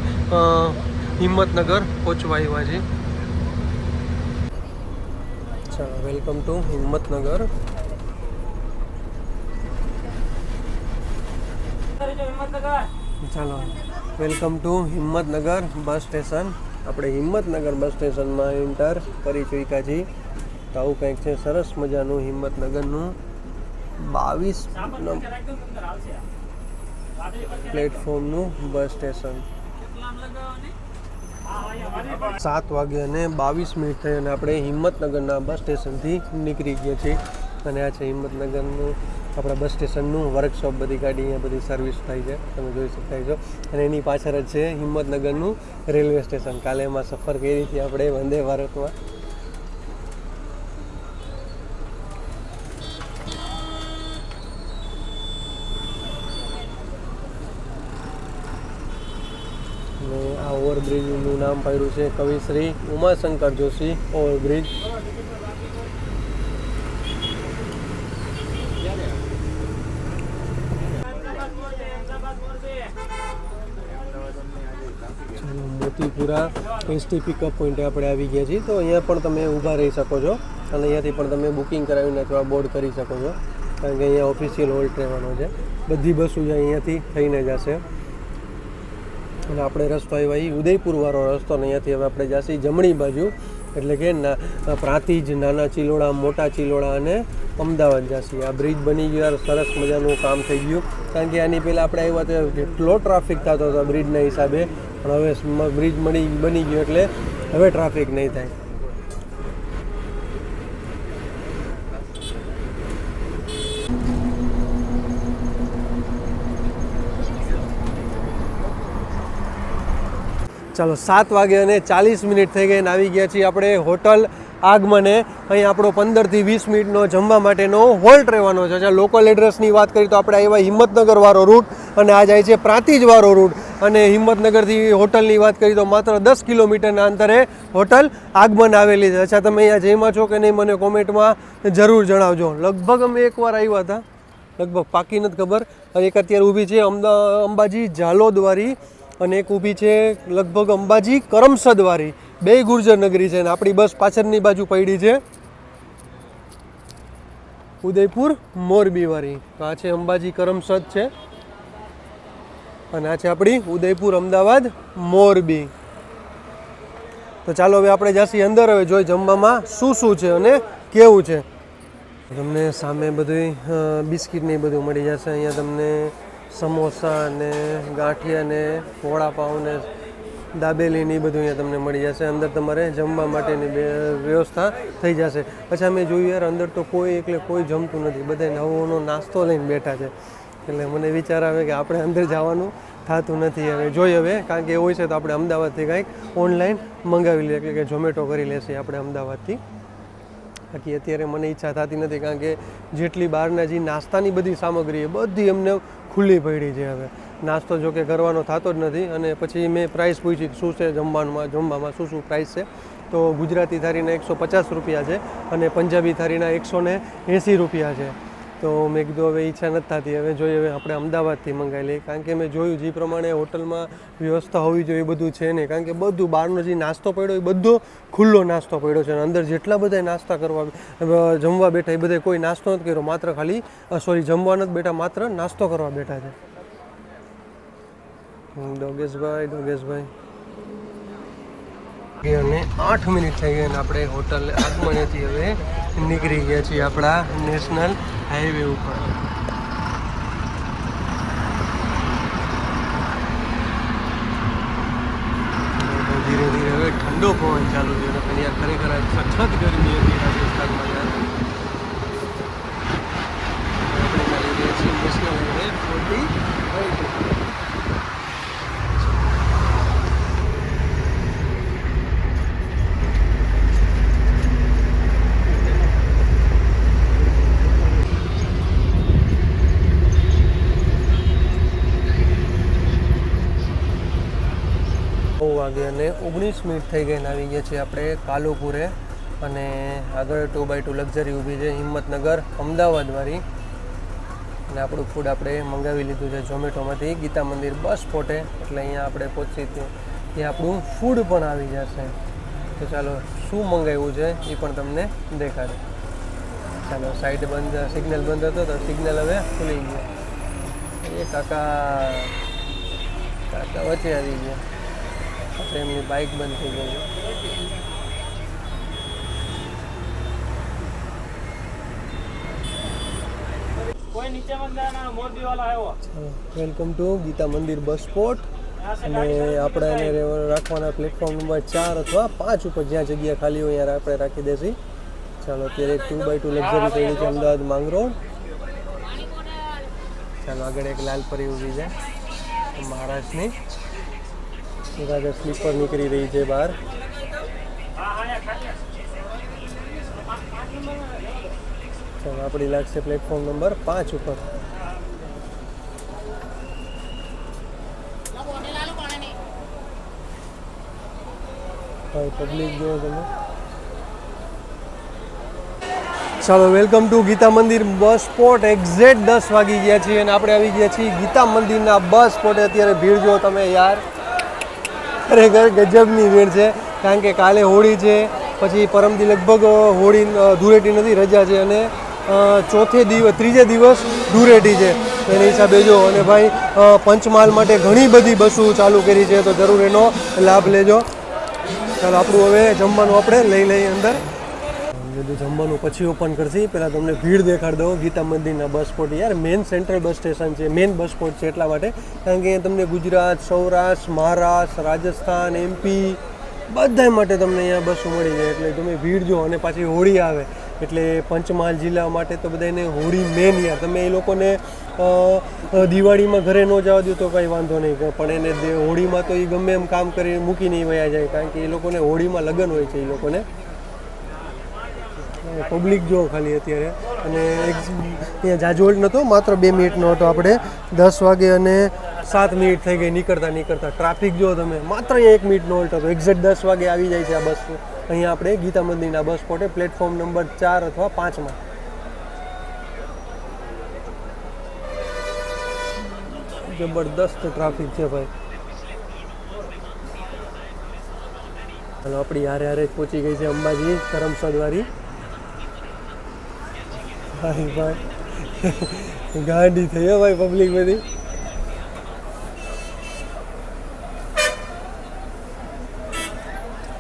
A: હિંમતનગર પહોંચવા આવ્યા છીએ. ચાલો, વેલકમ ટુ હિંમતનગર. ચાલો, welcome to Himmatnagar bus station. આપણે હિંમતનગર બસ સ્ટેશનમાં એન્ટર કરી ચૂક્યા છીએ. તો આવું કંઈક છે સરસ મજાનું હિંમતનગરનું 22 પ્લેટફોર્મનું બસ સ્ટેશન. 7 વાગ્યા અને 22 મિનિટ થઈ અને આપણે હિંમતનગરના બસ સ્ટેશનથી નીકળી ગયા છીએ. અને આ છે હિંમતનગરનું આપણા બસ સ્ટેશનનું વર્કશોપ. બધી ગાડી અહીંયા બધી સર્વિસ થાય છે, તમે જોઈ શકતા છો. અને એની પાછળ જ છે હિંમતનગરનું રેલવે સ્ટેશન. કાલે એમાં સફર કરી હતી આપણે વંદે ભારતમાં. અને આ ઓવરબ્રિજનું નામ પાડ્યું છે કવિશ્રી Umashankar Joshi overbridge. Motipura ST pickup પોઈન્ટે આપણે આવી ગયા છીએ. તો અહીંયા પણ તમે ઊભા રહી શકો છો અને અહીંયાથી પણ તમે બુકિંગ કરાવીને અથવા બોર્ડ કરી શકો છો, કારણ કે અહીંયા ઓફિશિયલ હોલ્ટ રહેવાનો છે. બધી બસો જ અહીંયાથી થઈને જશે. અને આપણે રસ્તો આવ્યા એ ઉદયપુરવાળો રસ્તો, અને અહીંયાથી હવે આપણે જઈએ જમણી બાજુ, એટલે કે પ્રાંતિજ, નાના ચિલોડા, મોટા ચિલોડા અને અમદાવાદ જઈએ. આ બ્રિજ બની ગયો, સરસ મજાનું કામ થઈ ગયું. કારણ કે આની પહેલાં આપણે આવ્યા તો કેટલો ટ્રાફિક થતો હતો બ્રિજના હિસાબે, પણ હવે બ્રિજ બની ગયો એટલે હવે ટ્રાફિક નહીં થાય. ચાલો, 7 વાગે અને 40 મિનિટ થઈ ગઈ અને આવી ગયા છીએ આપણે હોટલ આગમને. અહીં આપણો 15 થી 20 મિનિટનો જમવા માટેનો હોલ્ટ રહેવાનો છે. લોકલ એડ્રેસની વાત કરીએ તો આપણે આવ્યા હિંમતનગરવાળો રૂટ અને આ જાય છે પ્રાંતિજવાળો રૂટ. અને હિંમતનગરથી હોટલની વાત કરીએ તો માત્ર 10 કિલોમીટરના અંતરે હોટલ આગમન આવેલી છે. અચ્છા, તમે અહીંયા જઈમાં છો કે નહીં મને કોમેન્ટમાં જરૂર જણાવજો. લગભગ અમે એકવાર આવ્યા હતા, લગભગ પાકી નથી ખબર. એક અત્યારે ઊભી છે અંબાજી ઝાલોદવાળી અને એક ઊભી છે લગભગ અંબાજી કરમસદવાળી. બે ગુર્જર નગરી છે અને આપણી બસ પાછળની બાજુ પડી છે ઉદયપુર મોરબીવાળી. તો આ છે અંબાજી કરમસદ છે અને આ છે આપણી ઉદયપુર અમદાવાદ મોરબી. તો ચાલો હવે આપણે જાસી અંદર, હવે જોઈ જમવામાં શું શું છે અને કેવું છે. તમને સામે બધું બિસ્કિટ ને એ બધું મળી જશે. અહીંયા તમને સમોસા ને ગાંઠિયા ને વડાપાઉં ને દાબેલી ને એ બધું અહીંયા તમને મળી જશે. અંદર તમારે જમવા માટેની વ્યવસ્થા થઈ જશે. પછી અમે જોયું યાર અંદર તો કોઈ જમતું નથી, બધા નવો નાસ્તો લઈને બેઠા છે. એટલે મને વિચાર આવે કે આપણે અંદર જવાનું થતું નથી. હવે જોઈએ હવે, કારણ કે એવું હોય છે તો આપણે અમદાવાદથી કાંઈક ઓનલાઈન મંગાવી લઈએ, એટલે કે ઝોમેટો કરી લેશે આપણે અમદાવાદથી. બાકી અત્યારે મને ઈચ્છા થતી નથી, કારણ કે જેટલી બહારના જે નાસ્તાની બધી સામગ્રી એ બધી અમને ખુલ્લી પડી છે. હવે નાસ્તો જો કે કરવાનો થતો જ નથી. અને પછી મેં પ્રાઇસ પૂછી શું છે જમવામાં શું પ્રાઇસ છે, તો ગુજરાતી થાળીના 150 રૂપિયા છે અને પંજાબી થાળીના 180 રૂપિયા છે. તો મેં કીધું હવે ઈચ્છા નથી થતી, હવે જોઈએ હવે આપણે અમદાવાદથી મંગાવી લઈએ. કારણ કે મેં જોયું જે પ્રમાણે હોટલમાં વ્યવસ્થા હોવી જોઈએ એ બધું છે નહીં. કારણ કે બધું બહારનો જે નાસ્તો પડ્યો એ બધો ખુલ્લો નાસ્તો પડ્યો છે. અને અંદર જેટલા બધા નાસ્તા કરવા જમવા બેઠા એ બધા કોઈ નાસ્તો નથી કર્યો, માત્ર ખાલી જમવા નથી બેઠા, માત્ર નાસ્તો કરવા બેઠા છે. ડોગેશભાઈ અને 8 મિનિટ થઈ ગઈ અને આપણે હોટલ આગમનેથી હવે નીકળી ગયા છીએ આપણા નેશનલ હાઈવે ઉપર. ધીરે ધીરે હવે ઠંડો પવન ચાલુ થયો. પણ યાર ખરેખર સખત ગરમી હતી રાજસ્થાનમાં યાર. આપણે ચાલી રહ્યા છીએ નેશનલ હાઈવે 42. વાગે અને 19 મિનિટ થઈ ગઈને આવી ગયા છીએ આપણે કાલુપુરે. અને આગળ 2x2 લક્ઝરી ઊભી છે હિંમતનગર અમદાવાદવાળી. અને આપણું ફૂડ આપણે મંગાવી લીધું છે ઝોમેટોમાંથી ગીતા મંદિર બસ સ્પોટે. એટલે અહીંયા આપણે પહોંચી ત્યાં આપણું ફૂડ પણ આવી જશે. તો ચાલો શું મંગાવ્યું છે એ પણ તમને દેખાડે. ચાલો સાઈડ બંધ, સિગ્નલ બંધ હતો તો સિગ્નલ હવે ખુલી ગયો. એ કાકા વચ્ચે આવી ગયા. એમની બાઇક બંધ થઈ ગઈ. વેલકમ ટુ ગીતા મંદિર બસ સ્પોટ. અને આપણે એને રાખવાના પ્લેટફોર્મ નંબર 4 અથવા 5 ઉપર જ્યાં જગ્યા ખાલી હોય ત્યાં આપણે રાખી દઈશું. ચાલો અત્યારે 2x2 લક્ઝરી પડી છે અમદાવાદ માંગરોળ. ચાલો આગળ એક લાલપરી ઊભી છે મહારાષ્ટ્રની. રાજા સ્લીપર નીકળી રહી છે બહાર. ચાલો આપણી લાગશે પ્લેટફોર્મ નંબર 5 ઉપર. પબ્લિક જો તમે. ચાલો વેલકમ ટુ ગીતા મંદિર બસ સ્પોટ. એક્ઝેક્ટ 10 વાગી ગયા છીએ અને આપણે આવી ગયા છીએ ગીતા મંદિરના બસ સ્પોટે. અત્યારે ભીડ જો તમે યાર, ખરેખર ગજબની ભીડ છે. કારણ કે કાલે હોળી છે, પછી પરમદી લગભગ હોળી ધૂળેટી નથી, રજા છે. અને ત્રીજે દિવસ ધૂળેટી છે. એના હિસાબે જો. અને ભાઈ પંચમહાલ માટે ઘણી બધી બસો ચાલુ કરી છે, તો જરૂર એનો લાભ લેજો. ચાલો આપણું હવે જમવાનું આપણે લઈ લઈએ અંદર. બધું જમવાનું પછી ઓપન કરશી. પહેલાં તમને ભીડ દેખાડી દો ગીતા મંદિરના બસ સ્પોટ. યાર મેન સેન્ટ્રલ બસ સ્ટેશન છે, મેન બસ સ્પોટ છે એટલા માટે. કારણ કે તમને ગુજરાત, સૌરાષ્ટ્ર, મહારાષ્ટ્ર, રાજસ્થાન, MP બધા માટે તમને અહીંયા બસો મળી જાય. એટલે તમે ભીડ જો. અને પાછી હોળી આવે એટલે પંચમહાલ જિલ્લા માટે તો બધાને હોળી મેન. યાર તમે એ લોકોને દિવાળીમાં ઘરે ન જવા દો તો કંઈ વાંધો નહીં, પણ એને હોળીમાં તો એ ગમે એમ કામ કરી મૂકી નહીં વયા જાય. કારણ કે એ લોકોને હોળીમાં લગ્ન હોય છે એ લોકોને. પબ્લિક જો ખાલી અત્યારે. અને અહીંયા જાજોલ્ટ નહોતો, માત્ર 2 મિનિટનો હતો. આપણે 10 વાગે અને 7 મિનિટ થઈ ગઈ નીકળતા. ટ્રાફિક જો તમે, માત્ર 1 મિનિટનો હોલ્ટ હતો. એક્ઝેક્ટ 10 વાગે આવી જાય છે આ બસ અહીંયા આપણે ગીતા મંદિરના બસ સ્પોટે પ્લેટફોર્મ નંબર 4 અથવા 5માં. જબરદસ્ત ટ્રાફિક છે ભાઈ. ચાલો આપણી હારે પહોંચી ગઈ છે અંબાજી કરમસદવાળી. ભાઈ ગાડી થઈ હો ભાઈ પબ્લિક બધી.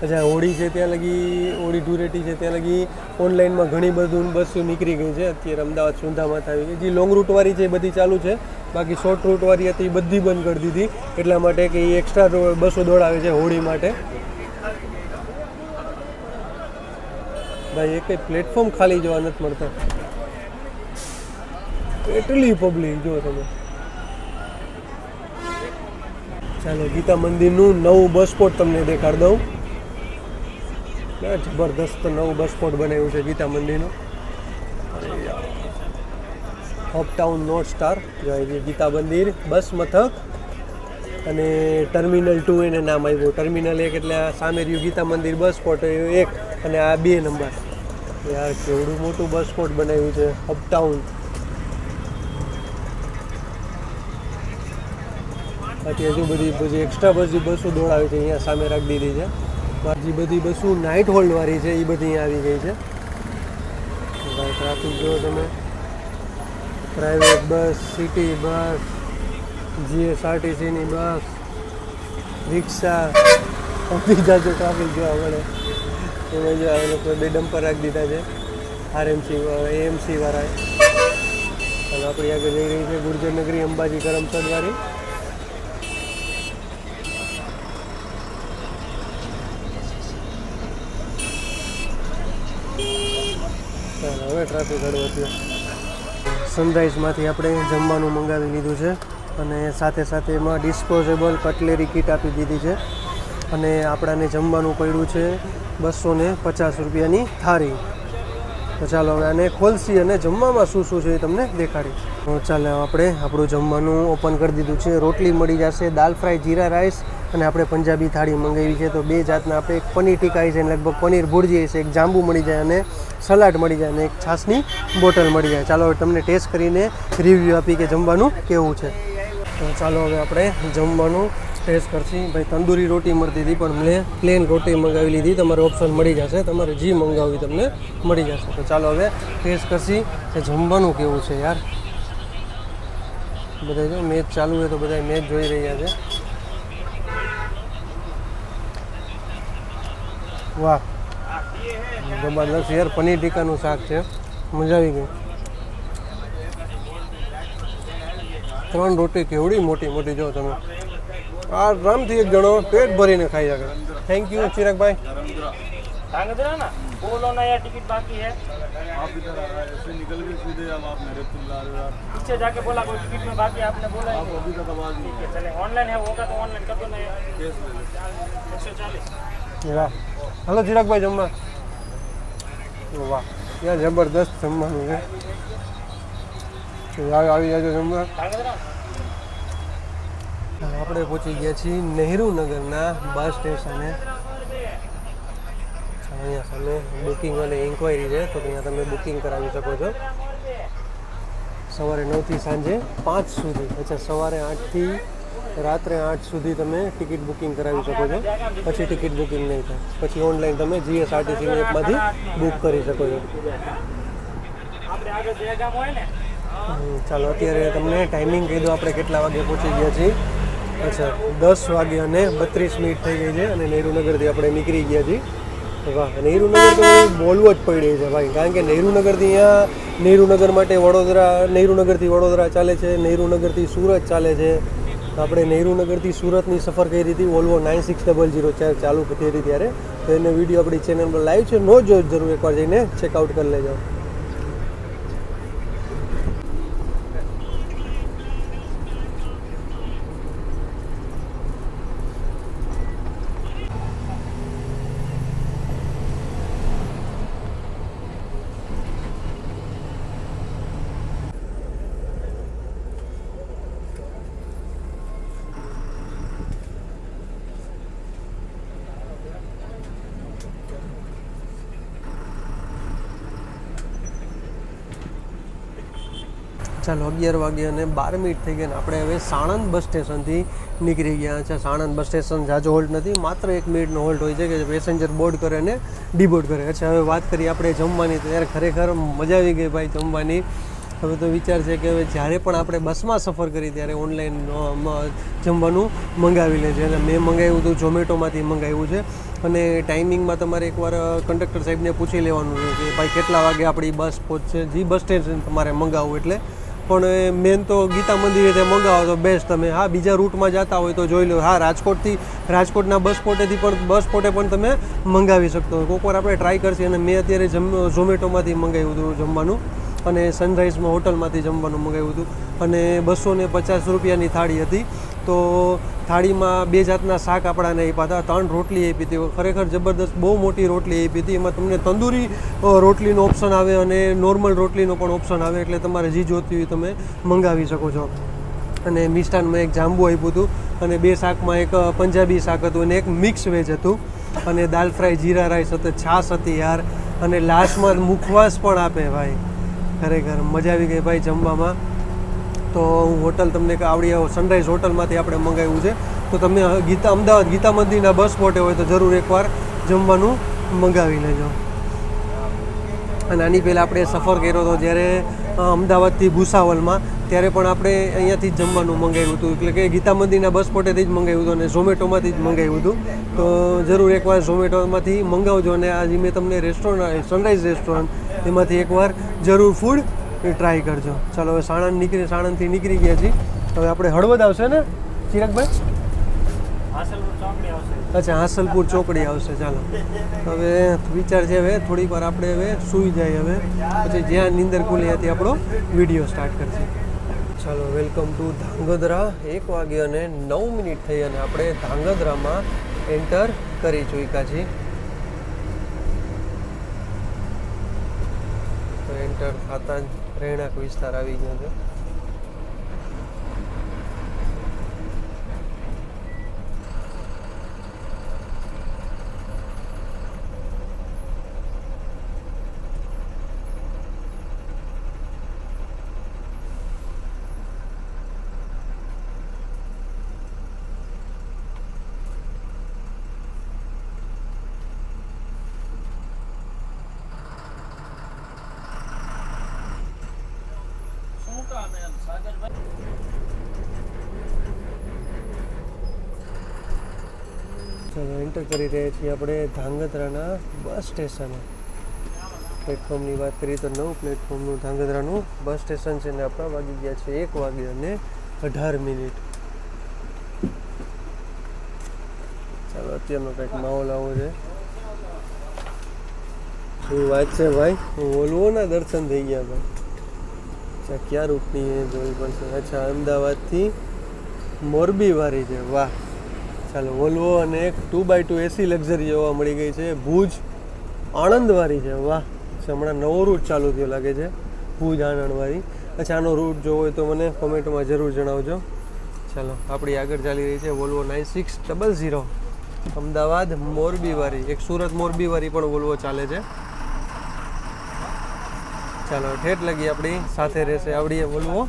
A: અચ્છા હોળી છે ત્યાં લગી, હોળી ધૂળેટી છે ત્યાં લગી ઓનલાઈનમાં ઘણી બધું બસો નીકળી ગઈ છે. અત્યારે અમદાવાદ સુંધામાં આવી ગઈ. જે લોંગ રૂટવાળી છે એ બધી ચાલુ છે, બાકી શોર્ટ રૂટવાળી હતી એ બધી બંધ કરી દીધી એટલા માટે કે એ એક્સ્ટ્રા બસો દોડાવે છે હોળી માટે. ભાઈ એક પ્લેટફોર્મ ખાલી જોવા નથી મળતા, એટલી પબ્લિક જો તમે. ચાલો ગીતા મંદિરનું નવું બસ સ્પોટ તમને દેખાડ દઉં. જબરદસ્ત નવું બસ સ્પોટ બનાવ્યું છે ગીતા મંદિરનું. અપટાઉન નોર્થ સ્ટાર ગીતા મંદિર બસ મથક અને ટર્મિનલ 2 એને નામ આવ્યું. ટર્મિનલ 1 એટલે આ સામે રહ્યું ગીતા મંદિર બસ સ્પોટ 1 અને આ 2 નંબર. યાર કેવડું મોટું બસ સ્પોટ બનાવ્યું છે અપટાઉન. બાકી હજુ બધી એક્સ્ટ્રા બસો દોડાવે છે અહીંયા સામે રાખી દીધી છે. બાકી બધી બસો નાઇટ હોલ્ડવાળી છે એ બધી અહીંયા આવી ગઈ છે. ભાઈ ટ્રાફિક જુઓ તમે. પ્રાઇવેટ બસ, સિટી બસ, GSRTCની બસ, રિક્ષા, બધી જાજો ટ્રાફિક જોવા મળે. એમાં જો આ લોકો 2 ડમ્પર રાખી દીધા છે AMC વાળાએ. અને આપણી આગળ જઈ રહી છે ગુર્જરનગરી અંબાજી કરમસદવાળી. ચાલો હવે ટ્રાફિક હળવો થયો. સનરાઈઝમાંથી આપણે જમવાનું મંગાવી લીધું છે અને સાથે સાથે એમાં ડિસ્પોઝેબલ કટલેરી કીટ આપી દીધી છે. અને આપણાને જમવાનું પડ્યું છે 250 રૂપિયાની થાળી. તો ચાલો હવે આને ખોલશી અને જમવામાં શું શું છે એ તમને દેખાડી. તો ચાલો આપણે આપણું જમવાનું ઓપન કરી દીધું છે. રોટલી મળી જશે, દાલ ફ્રાય, જીરા રાઈસ અને આપણે પંજાબી થાળી મંગાવી છે. તો 2 જાતના આપણે એક પનીર ટીકા છે, લગભગ પનીર ભુરજી છે, એક જાંબુ મળી જાય અને સલાડ મળી જાય અને એક છાશની બોટલ મળી જાય. ચાલો હવે તમને ટેસ્ટ કરીને રિવ્યૂ આપી કે જમવાનું કેવું છે. તો ચાલો હવે આપણે જમવાનું ટેસ્ટ કરશી. ભાઈ તંદૂરી રોટી મળતી હતી પણ મેં પ્લેન રોટી મંગાવી લીધી. તમારે ઓપ્શન મળી જશે, તમારે જે મંગાવી તમને મળી જશે. તો ચાલો હવે ટેસ્ટ કરશી કે જમવાનું કેવું છે. યાર બધા જો મેચ ચાલુ હોય તો બધા મેચ જોઈ રહ્યા છે. વાહ જબરદસ્ત યાર. પનીર ટીકાનું શાક છે, મજા આવી ગઈ. 3 રોટી કેવડી મોટી મોટી જો તમે. આરામથી એક જણો પેટ ભરીને ખાઈ શકે. થેન્ક યુ ચિરાગભાઈ.
B: ધાંગધ્રા ना बोलो ना यार, टिकट बाकी है.
C: आप इधर आ रहे हैं, ऐसे निकल के सीधे अब आप मेरे पुल ला रहे हो यार.
B: पीछे जाके बोला कोई टिकट में बाकी है, आपने बोला है.
C: आप अभी तक आवाज नहीं
B: ठीक है चले, ऑनलाइन है होगा तो ऑनलाइन कर दो ना यार.
C: केस ले लो.
B: 140.
A: વાહ હલો ચિરાગભાઈ જમવા. વાહ યાર જબરદસ્ત જમવાનું છે. આવી જાજો જમવા.
B: ધાંગધ્રા
A: આપણે પહોંચી ગયા છીએ નહેરુનગરના બસ સ્ટેશને. અહીંયા સામે બુકિંગ અને ઇન્ક્વાયરી છે, તો ત્યાં તમે બુકિંગ કરાવી શકો છો. સવારે 9 થી સાંજે 5 સુધી. અચ્છા સવારે 8 થી રાત્રે 8 સુધી તમે ટિકિટ બુકિંગ કરાવી શકો છો. પછી ટિકિટ બુકિંગ નહીં થાય. પછી ઓનલાઈન તમે GSRTCની એપમાંથી બુક કરી શકો છો.
B: આપણે આગળ દહેગામ હોય ને.
A: ચાલો અત્યારે તમને ટાઈમિંગ કહી દો આપણે કેટલા વાગે પહોંચી ગયા છીએ. અચ્છા 10 વાગે અને 32 મિનિટ થઈ ગઈ છે અને નહેરુનગરથી આપણે નીકળી ગયા છીએ. વાહ નહેરુનગર તો બોલવો જ પડી છે ભાઈ, કારણ કે નહેરુનગરથી અહીંયા નહેરુનગર માટે નહેરુનગરથી વડોદરા ચાલે છે, નહેરુનગરથી સુરત ચાલે છે. આપણે નહેરુનગરથી સુરતની સફર કરી હતી વોલ્વો 9600 ચાલુ થઈ હતી ત્યારે. તો એનો વિડીયો આપણી ચેનલ પર લાઈવ છે, નો જો જરૂર એકવાર જઈને ચેકઆઉટ કરી લેજો. ચાલો 11 વાગે અને 12 મિનિટ થઈ ગયા ને આપણે હવે સાણંદ બસ સ્ટેશનથી નીકળી ગયા છે. સાણંદ બસ સ્ટેશન જાજો હોલ્ટ નથી, માત્ર 1 મિનિટનો હોલ્ટ હોય છે કે પેસેન્જર બોર્ડ કરે અને ડીબોર્ડ કરે. અચ્છા હવે વાત કરીએ આપણે જમવાની. તો યાર ખરેખર મજા આવી ગઈ ભાઈ જમવાની. હવે તો વિચાર છે કે હવે જ્યારે પણ આપણે બસમાં સફર કરી ત્યારે ઓનલાઈન જમવાનું મંગાવી લે છે. અને મેં મંગાવ્યું હતું ઝોમેટોમાંથી મંગાવ્યું છે. અને ટાઈમિંગમાં તમારે એકવાર કંડક્ટર સાહેબને પૂછી લેવાનું છે કે ભાઈ કેટલા વાગે આપણી બસ પહોંચશે, જે બસ સ્ટેશન તમારે મંગાવવું એટલે. પણ મેન તો ગીતા મંદિરેથી મંગાવો તો બેસ્ટ. તમે હા બીજા રૂટમાં જતા હોય તો જોઈ લો. હા રાજકોટના બસ સ્પોટે પણ તમે મંગાવી શકતો હોય. કોઈક વાર આપણે ટ્રાય કરશે. અને મેં અત્યારે ઝોમેટોમાંથી મંગાવ્યું હતું જમવાનું અને સનરાઈઝમાં હોટલમાંથી જમવાનું મંગાવ્યું હતું. અને 250 રૂપિયાની થાળી હતી. તો થાળીમાં 2 જાતના શાક આપણાને આપ્યા હતા, 3 રોટલી આપી હતી. ખરેખર જબરદસ્ત બહુ મોટી રોટલી આપી હતી. એમાં તમને તંદૂરી રોટલીનો ઓપ્શન આવે અને નોર્મલ રોટલીનો પણ ઓપ્શન આવે, એટલે તમારે જે જોતી હોય તમે મંગાવી શકો છો. અને મિષ્ટાનમાં એક જાંબુ આપ્યું હતું અને 2 શાકમાં એક પંજાબી શાક હતું અને એક મિક્સ વેજ હતું અને દાલ ફ્રાય, જીરા રાઈસ હતી, છાશ હતી યાર. અને લાસ્ટમાં મુખવાસ પણ આપે ભાઈ. ખરેખર મજા આવી ગઈ ભાઈ જમવામાં. તો હું હોટલ તમને આવડી સનરાઈઝ હોટલમાંથી આપણે મંગાવ્યું છે. તો તમે અમદાવાદ ગીતા મંદિરના બસ સ્પોટે હોય તો જરૂર એકવાર જમવાનું મંગાવી લેજો. અને આની પહેલાં આપણે સફર કર્યો હતો જ્યારે અમદાવાદથી ભૂસાવલમાં, ત્યારે પણ આપણે અહીંયાથી જ જમવાનું મંગાવ્યું હતું. એટલે કે ગીતા મંદિરના બસ સ્પોટેથી જ મંગાવ્યું હતું અને ઝોમેટોમાંથી જ મંગાવ્યું હતું. તો જરૂર એકવાર ઝોમેટોમાંથી મંગાવજો. અને આજે મેં તમને રેસ્ટોરન્ટ સનરાઈઝ રેસ્ટોરન્ટ એમાંથી એકવાર જરૂર ફૂડ ટ્રાય કરજો. ચાલો હવે સાણંદથી નીકળી ગયા છીએ. હવે આપણે હળવદ આવશે ને ચિરાગભાઈ? અચ્છા, હાંસલપુર ચોકડી આવશે. ચાલો હવે વિચાર છે હવે થોડીક વાર આપણે હવે સૂઈ જાય. હવે પછી જ્યાં નીંદર ખુલે ત્યાંથી આપણો વિડીયો સ્ટાર્ટ કરશે. ચાલો, વેલકમ ટુ ધાંગધ્રા. 1 વાગ્યા અને 9 મિનિટ થઈ અને આપણે ધાંગધ્રામાં એન્ટર કરી ચૂક્યા છીએ. તો એન્ટર થતા જ રહેણાંક વિસ્તાર આવી ગયો છે. ચાલો, એન્ટર કરી રહ્યા છીએ આપણે ધાંગધ્રાના બસ સ્ટેશને. પ્લેટફોર્મની વાત કરીએ તો 9 પ્લેટફોર્મનું ધાંગધ્રાનું બસ સ્ટેશન છે. ને આપણા વાગી ગયા છે 1 વાગ્યા અને 18 મિનિટ. ચાલો, અત્યારનો કંઈક માહોલ આવો છે. શું વાત છે ભાઈ? વોલ્વોના દર્શન થઈ ગયા ભાઈ. અચ્છા, ક્યાં રૂટની એ જોવી પડશે. અચ્છા, અમદાવાદથી મોરબી વાળી છે. વાહ. ચાલો, વોલ્વો અને એક 2x2 એસી લક્ઝરી જોવા મળી ગઈ છે. ભુજ આણંદવાળી છે. વાહ. હમણાં નવો રૂટ ચાલુ થયો લાગે છે, ભુજ આણંદવાળી. અચ્છા, આનો રૂટ જોવો હોય તો મને કોમેન્ટમાં જરૂર જણાવજો. ચાલો, આપણી આગળ ચાલી રહી છે વોલ્વો 9600 અમદાવાદ મોરબીવાળી. એક સુરત મોરબીવાળી પણ વોલ્વો ચાલે છે. ચાલો, ઠેઠ લગી આપણી સાથે રહેશે આવડી વોલ્વો.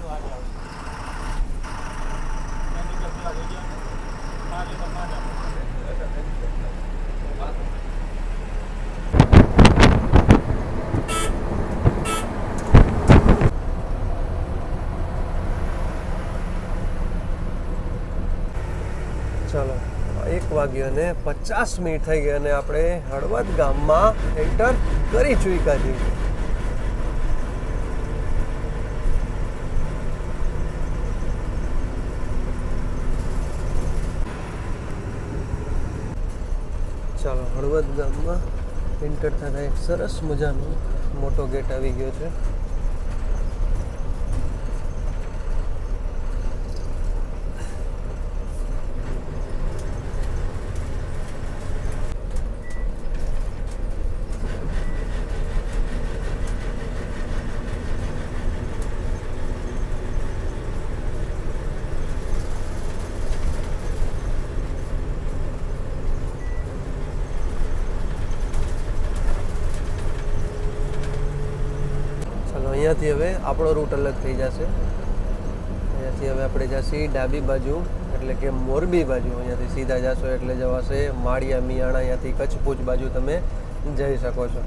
A: ચાલો, 1 વાગ્યા અને 50 મિનિટ થઈ ગઈ અને આપણે હળવદ ગામમાં એન્ટર કરી ચૂક્યા છીએ. ચાલો, હળવદ ગામમાં એન્ટર થતા એક સરસ મજાનો મોટો ગેટ આવી ગયો છે. અહીંયાથી હવે આપણો રૂટ અલગ થઈ જશે. અહીંયાથી હવે આપણે જઈશું ડાબી બાજુ, એટલે કે મોરબી બાજુ. અહીંયાથી સીધા જશો એટલે જવાશે માળિયા મિયાણા. અહીંયાથી કચ્છ ભુજ બાજુ તમે જઈ શકો છો.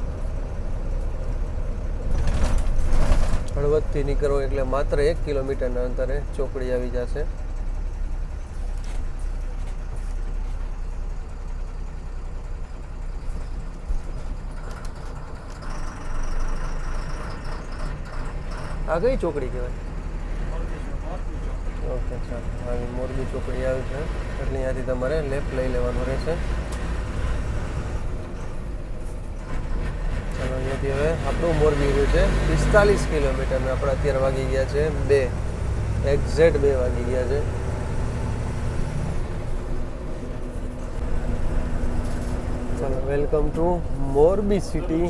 A: હળવદથી નીકળો એટલે માત્ર 1 કિલોમીટરના અંતરે ચોકડી આવી જશે. આ કઈ ચોકડી કહેવાય? ઓકે ચાલો, આવી મોરબી ચોકડી આવી છે એટલે અહીંયાથી તમારે લેફ્ટ લઈ લેવાનું રહેશે. ચાલો, અહીંયાથી હવે આપણું મોરબી રહ્યું છે 45 કિલોમીટર. આપણે અત્યારે વાગી ગયા છે 2, એક્ઝેક્ટ 2 વાગી ગયા છે. ચાલો, વેલકમ ટુ મોરબી સિટી.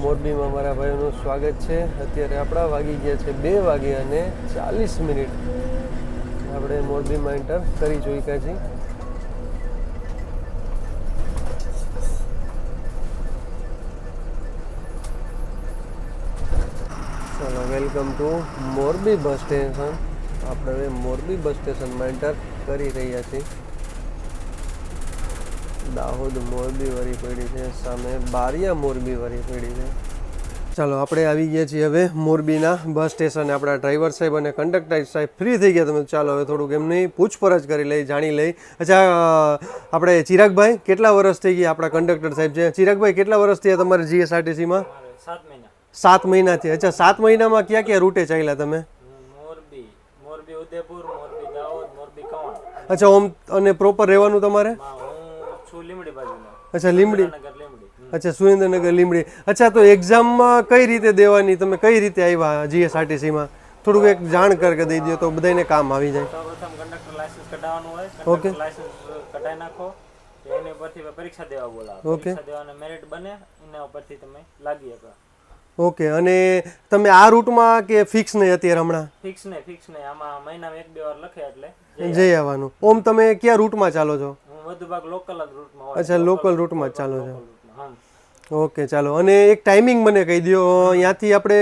A: મોરબીમાં મારા ભાઈઓનું સ્વાગત છે. અત્યારે આપણા વાગી ગયા છે 2 વાગે અને 40 મિનિટ. આપણે મોરબીમાં એન્ટર કરી ચૂક્યા છીએ. ચાલો, વેલકમ ટુ મોરબી બસ સ્ટેશન. આપણે હવે મોરબી બસ સ્ટેશનમાં એન્ટર કરી રહ્યા છીએ. દાહોદ મોરબી વાળી પડી છે, સામે બારિયા મોરબી વાળી પડી છે. ચાલો, આપણે આવી ગયા છીએ હવે મોરબીના બસ સ્ટેશને. આપણા ડ્રાઈવર સાહેબ અને કંડક્ટર સાહેબ ફ્રી થઈ ગયા. તમે ચાલો હવે થોડુંક એમની પૂછપરછ કરી લઈ, જાણી લઈ. અચ્છા, આપણે ચિરાગભાઈ, કેટલા વર્ષ થઈ ગયા આપણા કંડક્ટર સાહેબ છે? ચિરાગભાઈ, કેટલા વર્ષ થયા તમારે જીએસઆરટીસીમાં?
B: 7 મહિના.
A: 7 મહિનાથી. અચ્છા, 7 મહિનામાં ક્યાં ક્યાં રૂટે ચાલ્યા તમે?
B: મોરબી ઉદયપુર, મોરબી દાહોદ, મોરબી કવાંટ.
A: અચ્છા, ઓમ અને પ્રોપર રહેવાનું તમારે?
B: હું છું લીમડી બાજુનો.
A: અચ્છા, લીમડી.
B: લીમડી.
A: અચ્છા, સુરેન્દ્રનગર લીમડી. અચ્છા, તો એક્ઝામમાં કઈ રીતે દેવાની? તમે કઈ રીતે આવ્યા જીએસઆરટીસીમાં? થોડુંક એક જાણ કરી દઈ દો તો બધાને કામ આવી જાય.
B: સૌપ્રથમ કંડક્ટર લાયસન્સ કઢાવવાનું હોય.
A: ઓકે.
B: કંડક્ટર લાયસન્સ કઢાવી નાખો, એની ઉપરથી પરીક્ષા દેવા બોલાવો.
A: ઓકે.
B: પરીક્ષા દેવાને મેરિટ બને, એના ઉપરથી તમે લાગી શકો.
A: ઓકે. અને તમે આ રૂટમાં કે ફિક્સ નહીં અત્યારે હમણાં?
B: ફિક્સ નહીં. આમાં મહિનામાં 1-2 વાર લખે એટલે
A: જઈ આવવાનું. ઓમ તમે ક્યાં રૂટમાં ચાલો છો?
B: હું વધુ ભાગ લોકલ જ રૂટમાં હોય.
A: અચ્છા, લોકલ રૂટમાં જ ચાલો છો.
B: હા.
A: ઓકે, ચાલો. અને એક ટાઈમિંગ મને કહી દો. અહીંયાથી આપણે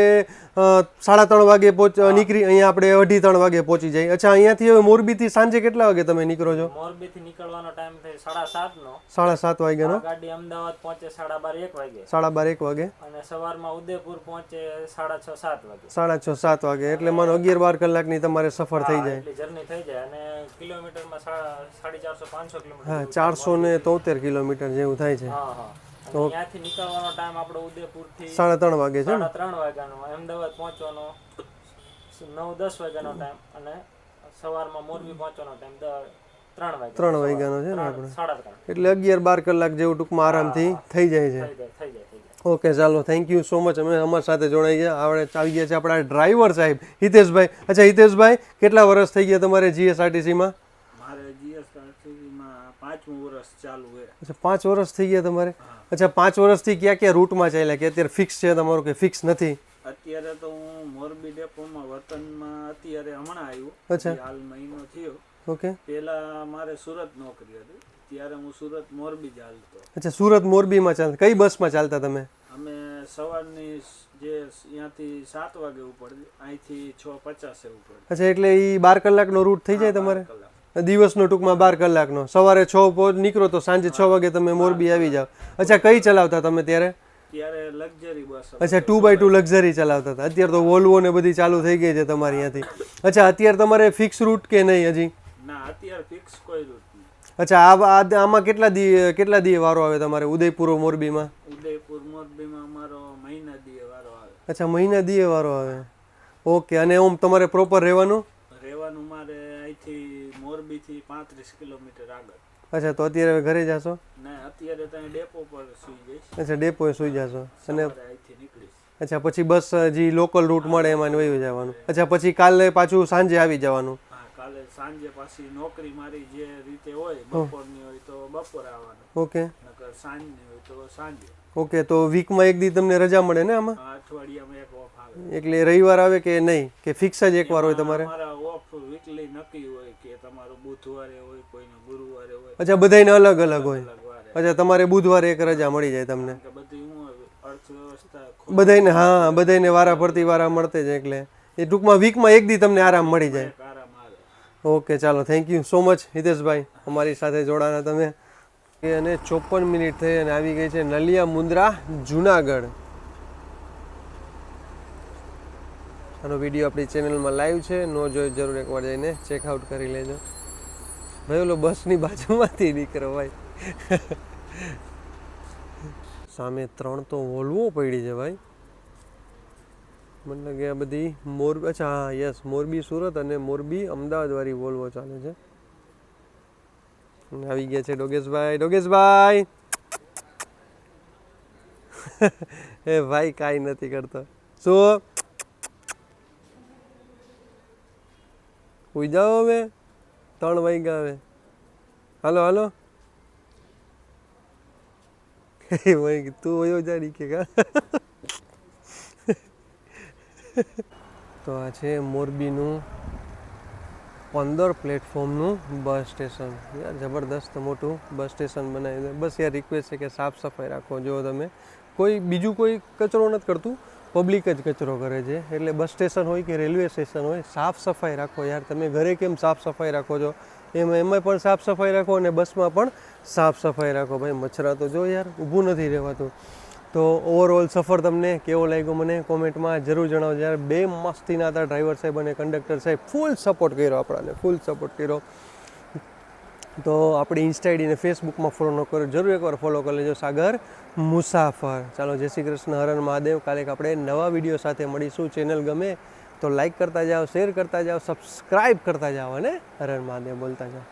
A: 3:30 વાગે નીકળી, અહીંયા આપણે 2:30 વાગે પહોંચી જાય. અચ્છા, અહીંયાથી હવે મોરબીથી સાંજે કેટલા વાગે તમે નીકળો છો?
B: મોરબીથી નીકળવાનો ટાઈમ થાય 7:30 નો.
A: 7:30 વાગ્યાનો.
B: ગાડી અમદાવાદ પહોંચે 12:30-1 વાગે.
A: 12:30-1 વાગે.
B: અને સવારમાં ઉદયપુર પહોંચે 6:30-7 વાગે.
A: 6:30-7 વાગે. એટલે માનો 11-12 કલાકની તમારે સફર થઈ જાય.
B: એટલી જર્ની થઈ જાય. અને કિલોમીટરમાં 450-500 કિલોમીટર.
A: હા, 473 કિલોમીટર જેવું થાય છે.
B: હા. ત્યાંથી નીકળવાનો ટાઈમ આપણો ઉદયપુરથી
A: 3:30 વાગે છે ને?
B: 3:30 વાગ્યાનો. અમદાવાદ પહોંચવાનો 9-10 વાગ્યાનો ટાઈમ. અને સવારમાં મોરબી પહોંચવાનો ટાઈમ 3 વાગ્યાનો છે ને આપણે? 3:30.
A: એટલે 11-12 કલાક જેવું ટૂંકમાં આરામથી થઈ જાય છે.
B: થઈ જાય.
A: ઓકે, ચાલો, થેન્ક યુ સો મચ. અમે અમારી સાથે જોડાઈ ગયા. આપણે આવી ગયા છે આપણા ડ્રાઈવર સાહેબ હિતેશભાઈ. અચ્છા, હિતેશભાઈ, કેટલા વર્ષ થઈ ગયા તમારે જીએસઆરટીસીમાં?
C: મારે જીએસઆરટીસીમાં 5મું વર્ષ ચાલુ છે.
A: અચ્છા, 5 વર્ષ થઈ ગયા તમારે? અચ્છા, 5 વર્ષથી ક્યાં ક્યાં રૂટમાં ચાલ્યા? કે અત્યારે ફિક્સ છે તમારું કે ફિક્સ નથી?
C: અત્યારે તો હું મોરબી ડેપોમાં વતનમાં અત્યારે હમણાં આવ્યું.
A: અચ્છા.
C: હાલ મહિનો થયો.
A: ઓકે.
C: પહેલા મારે સુરત નોકરી હતી, ત્યારે હું સુરત મોરબી જ હાલતો.
A: અચ્છા, સુરત મોરબીમાં ચાલતા. કઈ બસમાં ચાલતા તમે?
C: અમે સવારની જે અહીંયાથી 7 વાગે ઉપડતી, અહીંથી 6:50 ઉપડતી.
A: અચ્છા, એટલે એ 12 કલાકનો રૂટ થઈ જાય તમારે?
C: કલાક.
A: દિવસનો ટૂંકમાં 12 કલાકનો. સવારે 6 નીકળો તો સાંજે 6 વાગે તમે મોરબી આવી જાઓ. અચ્છા, કઈ ચલાવતા તમે ત્યારે?
C: ત્યારે લક્ઝરી બસ.
A: અચ્છા, 2x2 લક્ઝરી ચલાવતા હતા. અત્યારે તો વોલ્વો ને બધી ચાલુ થઈ ગઈ છે તમારી ત્યાંથી. અચ્છા, અત્યારે તમારે ફિક્સ રૂટ કે નહીં હજી?
C: ના, અત્યારે ફિક્સ કોઈ રૂટ નહીં.
A: અચ્છા, આમાં કેટલા દી વારો આવે તમારે ઉદયપુર મોરબીમાં?
C: ઉદયપુર મોરબીમાં અમારો મહિના દીએ વારો આવે.
A: અચ્છા, મહિના દીએ વારો આવે. ઓકે. અને ઓમ તમારે પ્રોપર રહેવાનું
C: મારે અહીંથી મોરબીથી 35 કિલોમીટર આગળ.
A: અચ્છા, તો અત્યારે ઘરે જશો?
C: ના, અત્યારે ત્યાં ડેપો પર સુઈ જઈશ.
A: અચ્છા, ડેપોએ સુઈ જશો. અને
C: અહીંથી નીકળીશ.
A: અચ્છા, પછી બસ જે લોકલ રૂટ મળે એમાં વયું જવાનું. અચ્છા, પછી કાલે પાછું સાંજે આવી જવાનું?
C: હા, કાલે સાંજે પાછી નોકરી મારી જે રીતે હોય, બપોરની હોય તો બપોર આવવાનું.
A: ઓકે.
C: નકર સાંજની હોય તો સાંજે.
A: ઓકે. તો વીકમાં એક દી તમને રજા મળે ને આમાં?
C: અઠવાડિયામાં એક ઓફ આવે.
A: એટલે રવિવાર આવે કે નહીં, કે ફિક્સ જ એકવાર હોય તમારે?
C: અમારા ઓફ વીકલી નક્કી હોય કે તમારું બુધવારે હોય, કોઈનો ગુરુવારે હોય.
A: અચ્છા, બધાયને અલગ અલગ હોય.
C: અલગ વારે.
A: અચ્છા, તમારે બુધવારે એક રજા મળી જાય તમને?
C: કે બધી હું અર્થવ્યવસ્થા
A: બધાયને? હા, બધાયને વારા ફરતી વારા મળતે જ. એટલે એ ટૂંકમાં વીકમાં એક દી તમને આરામ મળી જાય.
C: આરામ આવે.
A: ઓકે, ચાલો, thank you so much Hiteshbhai, અમારી સાથે જોડાના તમે. અને 54 મિનિટ થઈ અને આવી ગઈ છે નલિયા મુન્દ્રા જુનાગઢ. આનો વિડીયો આપણી ચેનલમાં લાઈવ છે, ન જોઈ જરૂર એકવાર જઈને ચેકઆઉટ કરી લેજો. ભાઈ ઓલો બસની બાજુમાંથી નીકળો ભાઈ. સામે 3 તો વોલ્વો પડી છે ભાઈ. મને લાગે આ બધી મોરબી, અચ્છા હા યસ, મોરબી સુરત અને મોરબી અમદાવાદ વાળી વોલ્વો ચાલે છે. આવી ગયા છે ડોગેશભાઈ. ડોગેશભાઈ એ ભાઈ કાંઈ નથી કરતો. શું ઉઈ જાઓ હવે, 3 વાગ્યા હવે. હાલો હાલો. તું વયો જાડી કે કા. તો આ છે મોરબીનું 15 પ્લેટફોર્મનું બસ સ્ટેશન. યાર જબરદસ્ત મોટું બસ સ્ટેશન બનાવ્યું છે. બસ યાર રિક્વેસ્ટ છે કે સાફ સફાઈ રાખો. જો તમે કોઈ બીજું કોઈ કચરો નથી કરતું, પબ્લિક જ કચરો કરે છે. એટલે બસ સ્ટેશન હોય કે રેલવે સ્ટેશન હોય, સાફ સફાઈ રાખો યાર. તમે ઘરે કેમ સાફ સફાઈ રાખો છો, એમાં પણ સાફ સફાઈ રાખો અને બસમાં પણ સાફ સફાઈ રાખો. ભાઈ મચ્છરા તો જો યાર, ઊભું નથી રહેવાતું. તો ઓવરઓલ સફર તમને કેવો લાગ્યો મને કોમેન્ટમાં જરૂર જણાવજો યાર. 2 મસ્તીના હતા ડ્રાઈવર સાહેબ અને કંડક્ટર સાહેબ. ફૂલ સપોર્ટ કર્યો આપણાને, ફૂલ સપોર્ટ કર્યો. તો આપણી ઇન્સ્ટા આઈડી ને ફેસબુકમાં ફોલો ન કરો, જરૂર એકવાર ફોલો કરી લેજો, સાગર મુસાફર. ચાલો, જય શ્રી કૃષ્ણ, હર હર મહાદેવ. કાલે આપણે નવા વિડીયો સાથે મળીશું. ચેનલ ગમે તો લાઈક કરતા જાઓ, શેર કરતા જાઓ, સબસ્ક્રાઈબ કરતા જાઓ અને હર હર મહાદેવ બોલતા જાઓ.